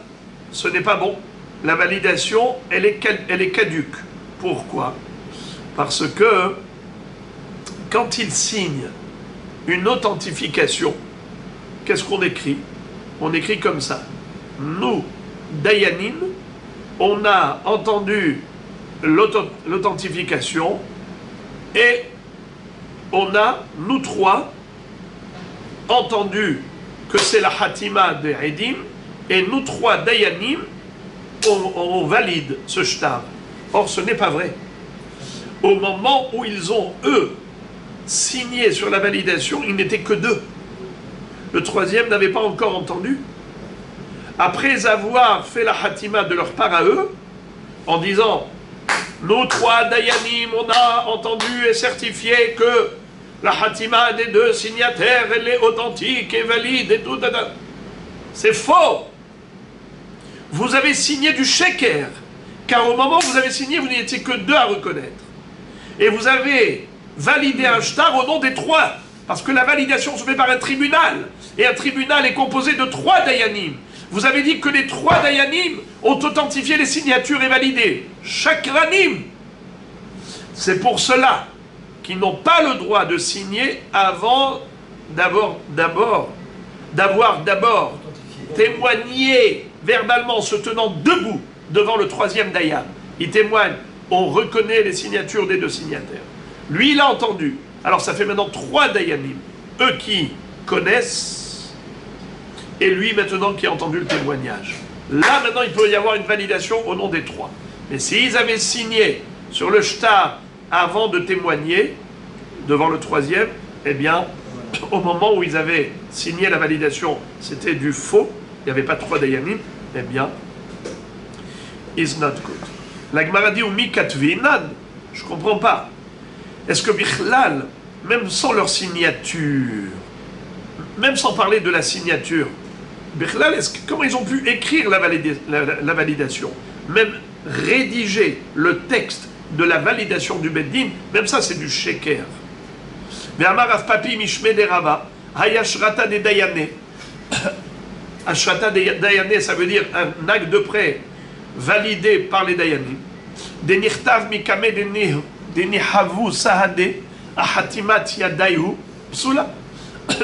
ce n'est pas bon. La validation, elle est caduque. Pourquoi? Parce que quand ils signent une authentification, qu'est-ce qu'on écrit? On écrit comme ça. Nous, Dayanim, on a entendu l'authentification et on a, nous 3, entendu que c'est la Hatima de Edim et nous trois dayanim, on valide ce shtar. Or, ce n'est pas vrai. Au moment où ils ont, eux, signé sur la validation, ils n'étaient que deux. Le troisième n'avait pas encore entendu. Après avoir fait la hatima de leur part à eux, en disant, nous trois dayanim, on a entendu et certifié que la hatima des deux signataires, elle est authentique et valide et tout. C'est faux. Vous avez signé du sheker, car au moment où vous avez signé, vous n'étiez que deux à reconnaître. Et vous avez validé un shtar au nom des trois, parce que la validation se fait par un tribunal, et un tribunal est composé de trois dayanim. Vous avez dit que les trois dayanim ont authentifié les signatures et validé. Chakranim. C'est pour cela qu'ils n'ont pas le droit de signer avant d'avoir témoigné verbalement, se tenant debout devant le troisième dayan. Il témoigne, on reconnaît les signatures des deux signataires. Lui, il a entendu. Alors ça fait maintenant trois dayanim, eux qui connaissent, et lui maintenant qui a entendu le témoignage. Là maintenant il peut y avoir une validation au nom des trois. Mais s'ils avaient signé sur le shtar avant de témoigner devant le troisième, eh bien au moment où ils avaient signé la validation, c'était du faux, il n'y avait pas trois dayanim, eh bien is not good. La Gemara dit Umi katvinan, je ne comprends pas. Est-ce que Bichlal, même sans leur signature, même sans parler de la signature, Bichlal, comment ils ont pu écrire la validation, même rédiger le texte de la validation du Beddin, même ça c'est du sheker. Ve'amar Rav Papi mishme de Rava, hayashrata de dayane. Ashrata de dayane, ça veut dire un acte de prêt validé par les dayanim. De nirtav mikame de nihavu sahade ahatimat yadayu psula.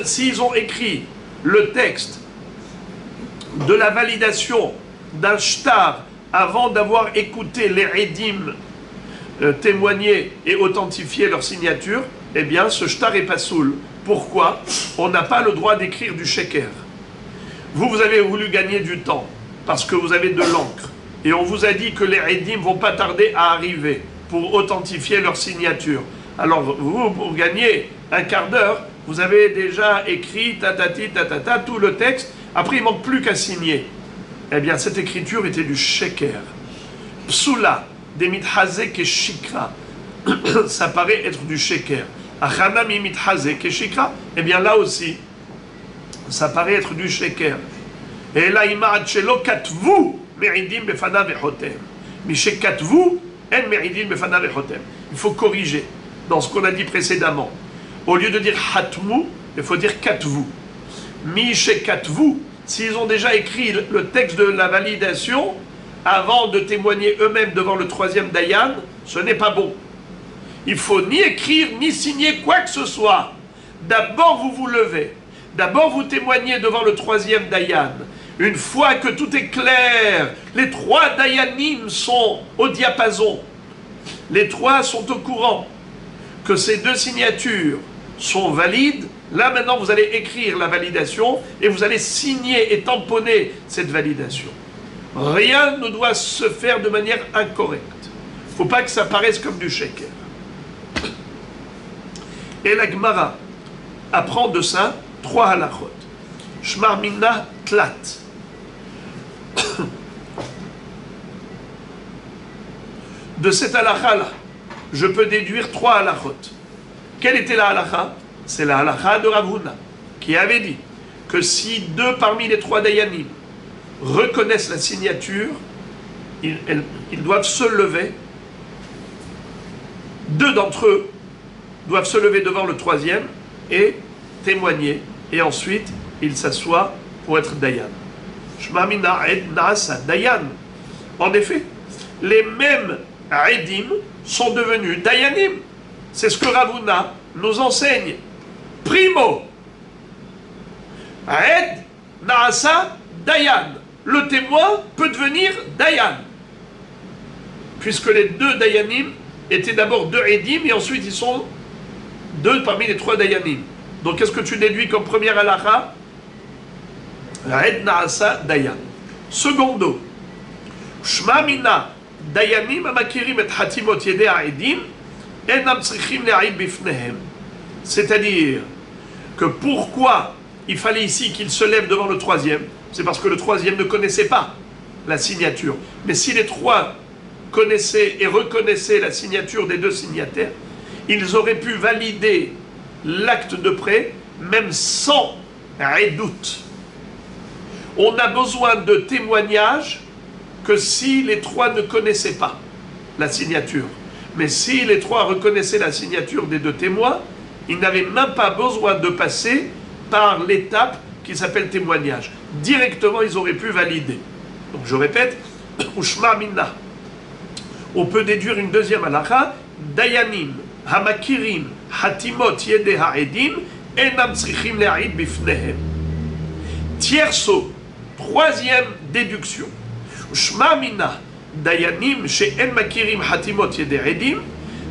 S'ils ont écrit le texte de la validation d'un shtar avant d'avoir écouté les edim témoigner et authentifier leur signature, eh bien ce shtar est pas soul. Pourquoi? On n'a pas le droit d'écrire du sheker. Vous avez voulu gagner du temps parce que vous avez de l'encre et on vous a dit que les edim vont pas tarder à arriver pour authentifier leur signature. Alors vous, pour gagner un quart d'heure, vous avez déjà écrit tatati tatata tout le texte. Après il manque plus qu'à signer. Eh bien cette écriture était du sheker. Psula des mithazek et shikra. Ça paraît être du sheker. Achana mi mithazek et shikra. Eh bien là aussi, ça paraît être du sheker. Et là ima'ad shelo katvu meridim befana vechotem. Mishe katvu en meridim befana vechotem. Il faut corriger dans ce qu'on a dit précédemment. Au lieu de dire hatmu, il faut dire katvu. Mishe katvu, s'ils ont déjà écrit le texte de la validation avant de témoigner eux-mêmes devant le troisième dayan, ce n'est pas bon. Il faut ni écrire ni signer quoi que ce soit. D'abord vous vous levez. D'abord vous témoignez devant le troisième dayan. Une fois que tout est clair, les trois dayanim sont au diapason. Les trois sont au courant que ces deux signatures sont valides. Là maintenant vous allez écrire la validation et vous allez signer et tamponner cette validation. Rien ne doit se faire de manière incorrecte. Il ne faut pas que ça paraisse comme du sheker. Et la Gemara apprend de ça trois halachot. Shmar minna tlat. De cette halakha-là, je peux déduire trois halachot. Quelle était la halakha? C'est la halakha de Rav Huna, qui avait dit que si deux parmi les trois dayanim reconnaissent la signature, ils doivent se lever. Deux d'entre eux doivent se lever devant le troisième et témoigner. Et ensuite, ils s'assoient pour être dayan. Shma mina ed naasa dayan. En effet, les mêmes edim sont devenus dayanim. C'est ce que Rav Huna nous enseigne. Primo, ed naasa dayan. Le témoin peut devenir dayan. Puisque les deux dayanim étaient d'abord deux edim et ensuite ils sont deux parmi les trois dayanim. Donc qu'est-ce que tu déduis comme première halakha? Ed naasa dayan. Secondo, Shma mina dayanim amakirim et hatimot yedei ha'edim enam tzrichim le'aid bifnehem. C'est-à-dire que pourquoi il fallait ici qu'il se lève devant le troisième, c'est parce que le troisième ne connaissait pas la signature. Mais si les trois connaissaient et reconnaissaient la signature des deux signataires, ils auraient pu valider l'acte de prêt, même sans redoute. On a besoin de témoignages que si les trois ne connaissaient pas la signature. Mais si les trois reconnaissaient la signature des deux témoins, ils n'avaient même pas besoin de passer par l'étape qui s'appelle témoignage. Directement, ils auraient pu valider. Donc je répète, Ushma minna. On peut déduire une deuxième halakha, Dayanim, Hamakirim, Hatimot Yedei Ha'edim, Enam Tzrichim Le'aid Bifnehem. Tierceau, troisième déduction. Ushma minna, Dayanim, She'en Makirim, Hatimot Yedei Ha'edim,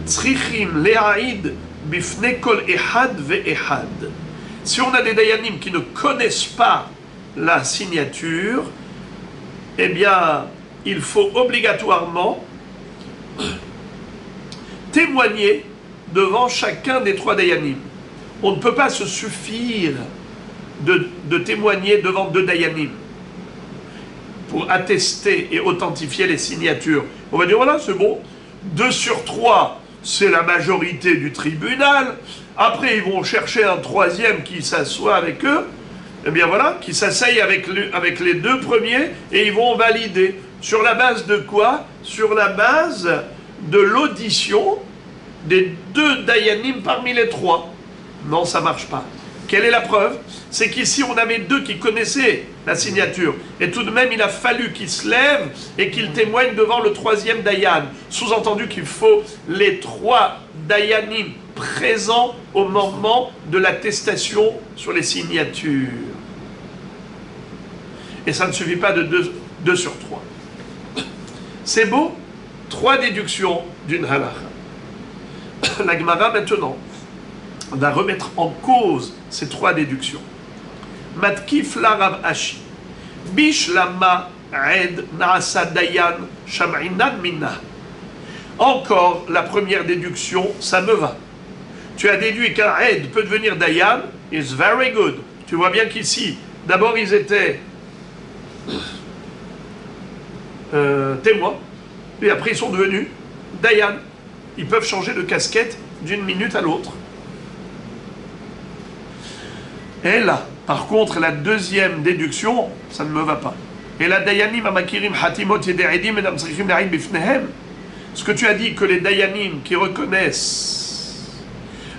Tzrichim Le'aid Bifne Kol Ehad Ve'ehad. Si on a des Dayanim qui ne connaissent pas la signature, eh bien, il faut obligatoirement témoigner devant chacun des trois Dayanim. On ne peut pas se suffire de témoigner devant deux Dayanim pour attester et authentifier les signatures. On va dire, voilà, c'est bon, 2 sur 3, c'est la majorité du tribunal. Après, ils vont chercher un troisième qui s'assoit avec eux. Eh bien voilà, qui s'asseyent avec les deux premiers et ils vont valider. Sur la base de quoi? Sur la base de l'audition des deux Dayanim parmi les trois. Non, ça ne marche pas. Quelle est la preuve? C'est qu'ici, on avait deux qui connaissaient la signature. Et tout de même, il a fallu qu'ils se lèvent et qu'ils témoignent devant le troisième Dayan. Sous-entendu qu'il faut les trois Dayanim présents au moment de l'attestation sur les signatures. Et ça ne suffit pas de 2 sur 3. C'est beau? 3 déductions d'une halakha. La Gemara maintenant va remettre en cause ces 3 déductions. Matkif la Rav Ashi. Bish lama ed naasa dayan sham'inan minna. Encore la première déduction, ça me va. Tu as déduit qu'un aide peut devenir dayan, is very good. Tu vois bien qu'ici, d'abord ils étaient témoins, et après ils sont devenus dayan. Ils peuvent changer de casquette d'une minute à l'autre. Et là, par contre, la deuxième déduction, ça ne me va pas. Et la dayanim amakirim hatimot yederedim edam tzrichim le'aid bifnehem. Ce que tu as dit que les dayanim qui reconnaissent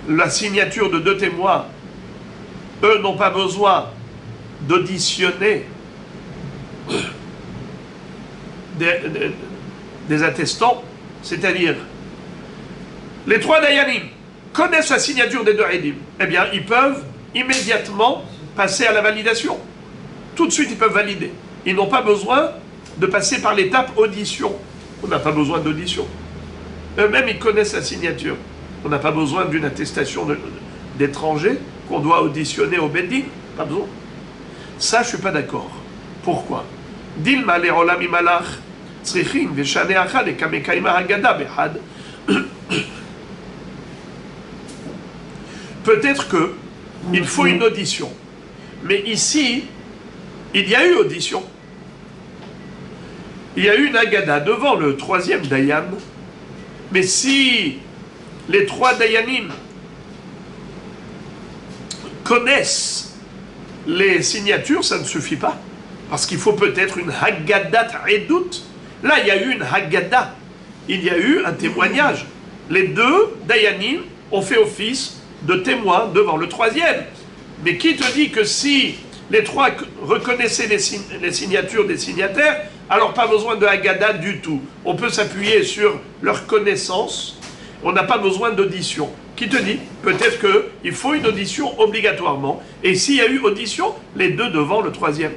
la signature de 2 témoins, eux n'ont pas besoin d'auditionner des attestants, c'est-à-dire les 3 dayanim connaissent la signature des 2 edim, eh bien ils peuvent immédiatement passer à la validation. Tout de suite ils peuvent valider. Ils n'ont pas besoin de passer par l'étape audition. On n'a pas besoin d'audition. Eux-mêmes ils connaissent la signature. On n'a pas besoin d'une attestation d'étrangers qu'on doit auditionner au Beddin. Pas besoin. Ça, je ne suis pas d'accord. Pourquoi? Dilma le olam imalach tzrichin veshane achad et kamekaima hagada behad. Peut-être que il faut une audition. Mais ici, il y a eu audition. Il y a eu une hagada devant le 3e dayan. Mais si les 3 dayanim connaissent les signatures, ça ne suffit pas. Parce qu'il faut peut-être une haggadat edut. Là, il y a eu une haggada. Il y a eu un témoignage. Les 2 dayanim ont fait office de témoins devant le 3e. Mais qui te dit que si les 3 reconnaissaient les signatures des signataires, alors pas besoin de haggada du tout. On peut s'appuyer sur leur connaissance. On n'a pas besoin d'audition. Qui te dit? Peut-être qu'il faut une audition obligatoirement. Et s'il y a eu audition, les 2 devant le 3e.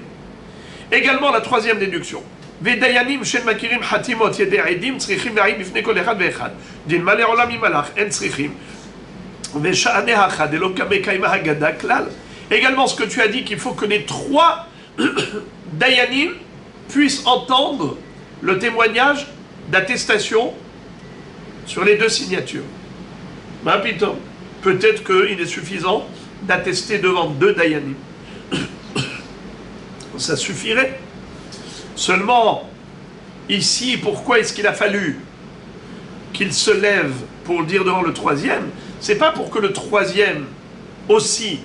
Également la 3e déduction. Vedayanim shen makirim hatimot yedei edim tzrichim le'aid bifnei kol echad ve'echad. Dilma le'olam imalach en tzrichim. Veshane hachad elo kamekaima hagada klal. Également ce que tu as dit qu'il faut que les 3 dayanim puisse entendre le témoignage d'attestation sur les deux signatures. Ben, Pitom, peut-être qu'il est suffisant d'attester devant deux Dayanim. Ça suffirait. Seulement, ici, pourquoi est-ce qu'il a fallu qu'il se lève pour le dire devant le troisième? C'est pas pour que le troisième aussi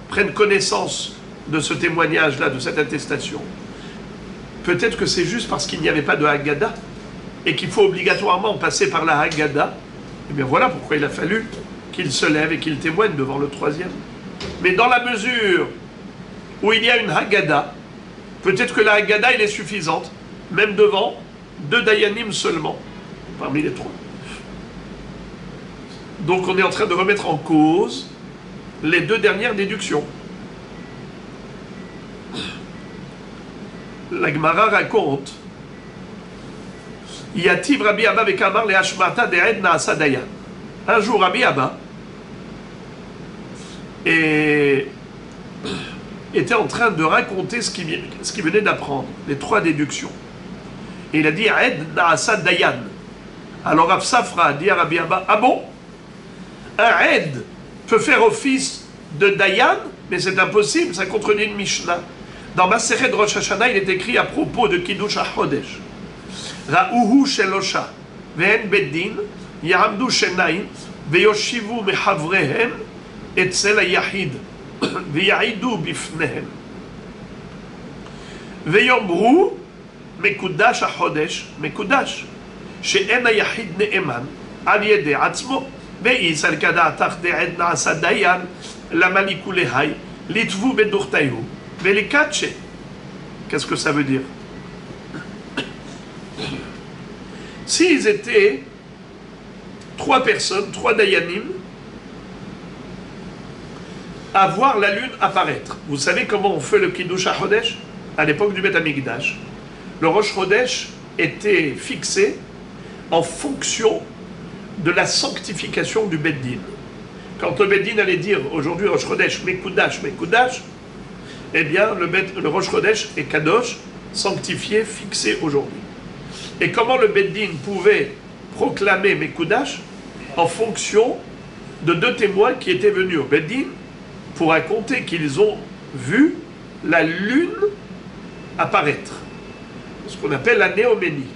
prenne connaissance de ce témoignage-là, de cette attestation. Peut-être que c'est juste parce qu'il n'y avait pas de Haggadah et qu'il faut obligatoirement passer par la Haggadah. Et bien voilà pourquoi il a fallu qu'il se lève et qu'il témoigne devant le troisième. Mais dans la mesure où il y a une Haggadah, peut-être que la Haggadah, elle est suffisante, même devant deux Dayanim seulement, parmi les trois. Donc on est en train de remettre en cause les deux dernières déductions. La Gemara raconte Yativ Rabbi Abba Bekamar le Hashmata de'ed Naasa Dayan. Un jour, Rabbi Abba était en train de raconter ce qu'il venait d'apprendre, les trois déductions. Et il a dit Ed Naasa Dayan. Alors Rav Safra a dit à Rabbi Abba, ah bon? Un Ed peut faire office de Dayan, mais c'est impossible, ça contredit une Mishnah. Dans Masechet Rosh Hashanah, il est écrit à propos de Kiddush HaChodesh. Ra'uhu shelosha, ve'en beddin, ya'amdu shenaim, ve'yoshivu mehavrehem, etzel ha'yahid, ve'ya'idu bifnehem. Ve'yomru, mekudash HaChodesh, mekudash, she'en ha'yahid ne'eman, al yede atzmo, ve'is al kada'atach de'ed na'asa dayan, lamaliku lehai, litvu bedurtayu. Velikache, qu'est-ce que ça veut dire? S'ils étaient trois personnes, trois Dayanim, à voir la lune apparaître. Vous savez comment on fait le Kiddush HaChodesh? À l'époque du Beth Amikdash, le Rosh Chodesh était fixé en fonction de la sanctification du Beth Din. Quand le Beth Din allait dire aujourd'hui Rosh Chodesh, Mekudash, Mekudash, eh bien, le Rosh Chodesh est Kadosh, sanctifié, fixé aujourd'hui. Et comment le Beth Din pouvait proclamer Mekudash? En fonction de deux témoins qui étaient venus au Beth Din pour raconter qu'ils ont vu la lune apparaître. Ce qu'on appelle la Néoménie,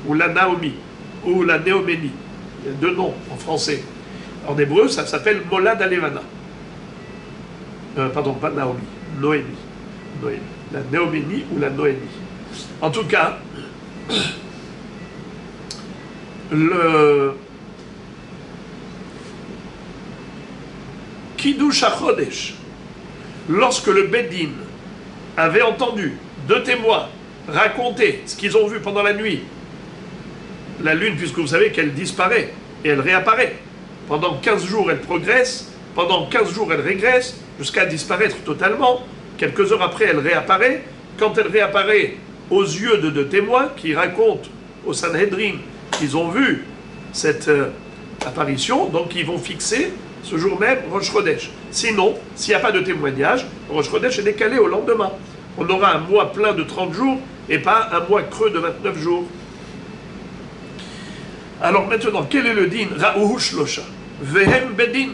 ou la Naomi, ou la Néoménie. Il y a deux noms en français. En hébreu, ça s'appelle Molad Alevana. Pardon, pas Naomi. Noémie. La Néoménie ou la Noémie. En tout cas, le Kiddush HaChodesh, lorsque le Beth Din avait entendu deux témoins raconter ce qu'ils ont vu pendant la nuit, la lune, puisque vous savez qu'elle disparaît et elle réapparaît. Pendant 15 jours, elle progresse, pendant 15 jours, elle régresse, jusqu'à disparaître totalement. Quelques heures après, elle réapparaît. Quand elle réapparaît aux yeux de deux témoins qui racontent au Sanhedrin qu'ils ont vu cette apparition, donc ils vont fixer ce jour même Rosh Chodesh. Sinon, s'il n'y a pas de témoignage, Rosh Chodesh est décalé au lendemain. On aura un mois plein de 30 jours et pas un mois creux de 29 jours. Alors maintenant, quel est le din? Ra'uhu shlosha. Vehem bedin.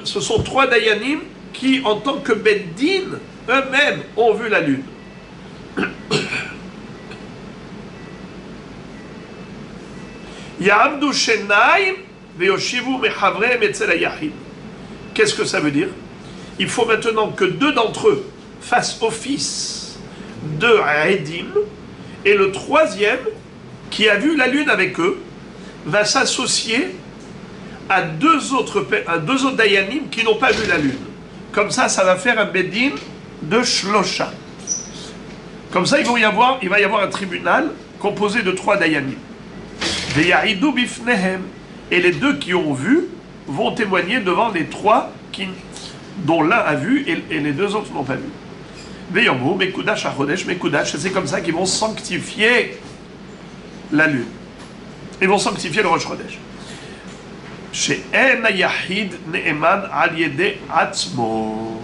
Ce sont trois Dayanim qui, en tant que Beddin, eux-mêmes ont vu la lune. Ya'amdu shenaim ve'yoshivu mehavrehem etzel ha'yahid. Qu'est-ce que ça veut dire? Il faut maintenant que deux d'entre eux fassent office de Edim, et le troisième, qui a vu la lune avec eux, va s'associer à deux autres Dayanim qui n'ont pas vu la lune. Comme ça va faire un Beddin de Shlosha. Comme ça, il va y avoir un tribunal composé de trois Dayanim. Ve'ya'idu bifnehem. Et les deux qui ont vu vont témoigner devant les trois dont l'un a vu et les deux autres n'ont pas vu. Ve'yomru mekudash hachodesh mekudash. C'est comme ça qu'ils vont sanctifier la lune. Ils vont sanctifier le Rosh Chodesh. She'en ha'yahid ne'eman al yede atzmo.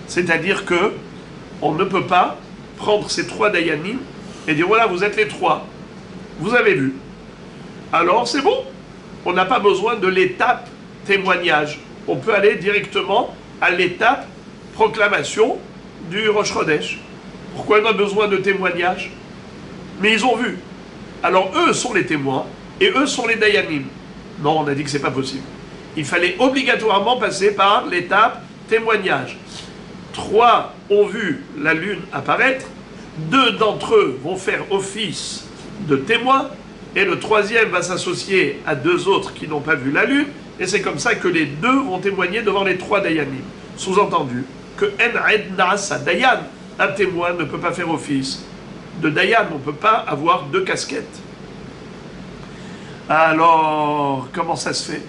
C'est-à-dire que on ne peut pas prendre ces 3 dayanim et dire voilà, vous êtes les 3. Vous avez vu. Alors c'est bon. On n'a pas besoin de l'étape témoignage. On peut aller directement à l'étape proclamation du Rosh Chodesh. Pourquoi on a besoin de témoignage? Mais ils ont vu. Alors eux sont les témoins et eux sont les dayanim. Non, on a dit que c'est pas possible. Il fallait obligatoirement passer par l'étape témoignage. 3 ont vu la lune apparaître, 2 d'entre eux vont faire office de témoins, et le 3e va s'associer à 2 autres qui n'ont pas vu la lune, et c'est comme ça que les 2 vont témoigner devant les 3 dayanim. Sous-entendu que en ed na'asa dayan, un témoin ne peut pas faire office de dayan, on ne peut pas avoir 2 casquettes. Alors, comment ça se fait?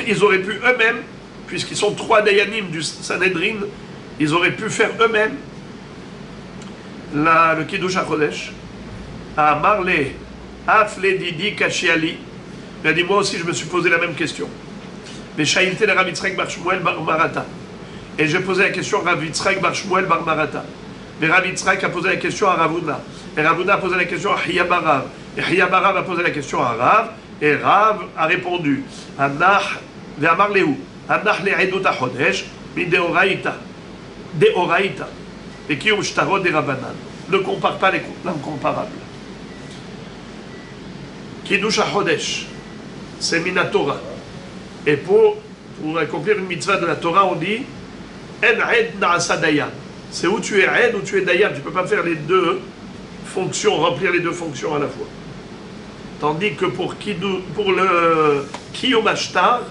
Ils auraient pu eux-mêmes, puisqu'ils sont 3 dayanim du Sanhedrin, ils auraient pu faire eux-mêmes le Kiddush HaChodesh. Amar le Afle Didi Kashiali. Il a dit, moi aussi je me suis posé la même question. Mais Shaïlte le Rav Yitzhak bar Shmuel bar Marata. Et j'ai posé la question à Rav Yitzhak bar Shmuel bar Marata. Mais Rav Yitzhak a posé la question à Ravuna. Et Ravuna a posé la question à Hiya bar Rav. Et Hiya bar Rav a posé la question à Rav. Et Rav a répondu, Anach ve'amar lehu, Anach le'edut HaChodesh, mi deoraita. Deoraita. Et qui shtarot des Rabbanan. Ne compare pas l'incomparable. Kiddush HaChodesh, c'est Minatora. Et pour accomplir une mitzvah de la Torah, on dit En ed na'asa dayan. C'est où tu es ed ou tu es dayan. Tu ne peux pas faire les 2 fonctions, remplir les 2 fonctions à la fois. Tandis que pour le Kiyum Ashtar,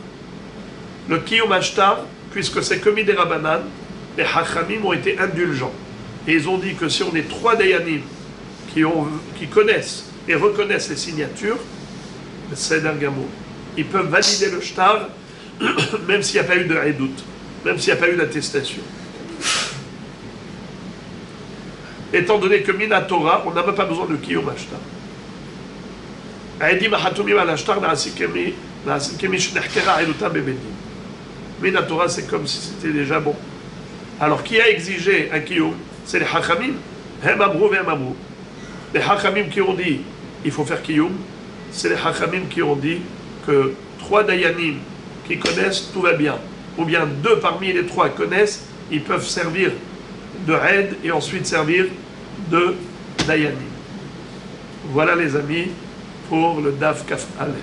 puisque c'est commis des Rabbanan, les Hachamim ont été indulgents. Et ils ont dit que si on est 3 dayanim qui connaissent et reconnaissent les signatures, c'est d'un gamour. Ils peuvent valider le shtar, même s'il n'y a pas eu de haïdout, même s'il n'y a pas eu d'attestation. Étant donné que Minatora, on n'a même pas besoin de Kiyum Ashtar. Minatora, c'est comme si c'était déjà bon. Alors, qui a exigé un Kiyum? C'est les Hachamim. Hem amrou ve hem amrou. Les Hachamim qui ont dit il faut faire Kiyum, c'est les Hachamim qui ont dit que 3 dayanim qui connaissent, tout va bien. Ou bien 2 parmi les 3 connaissent, ils peuvent servir de Hed et ensuite servir de dayanim. Voilà les amis pour le Daf Kaf Aleph.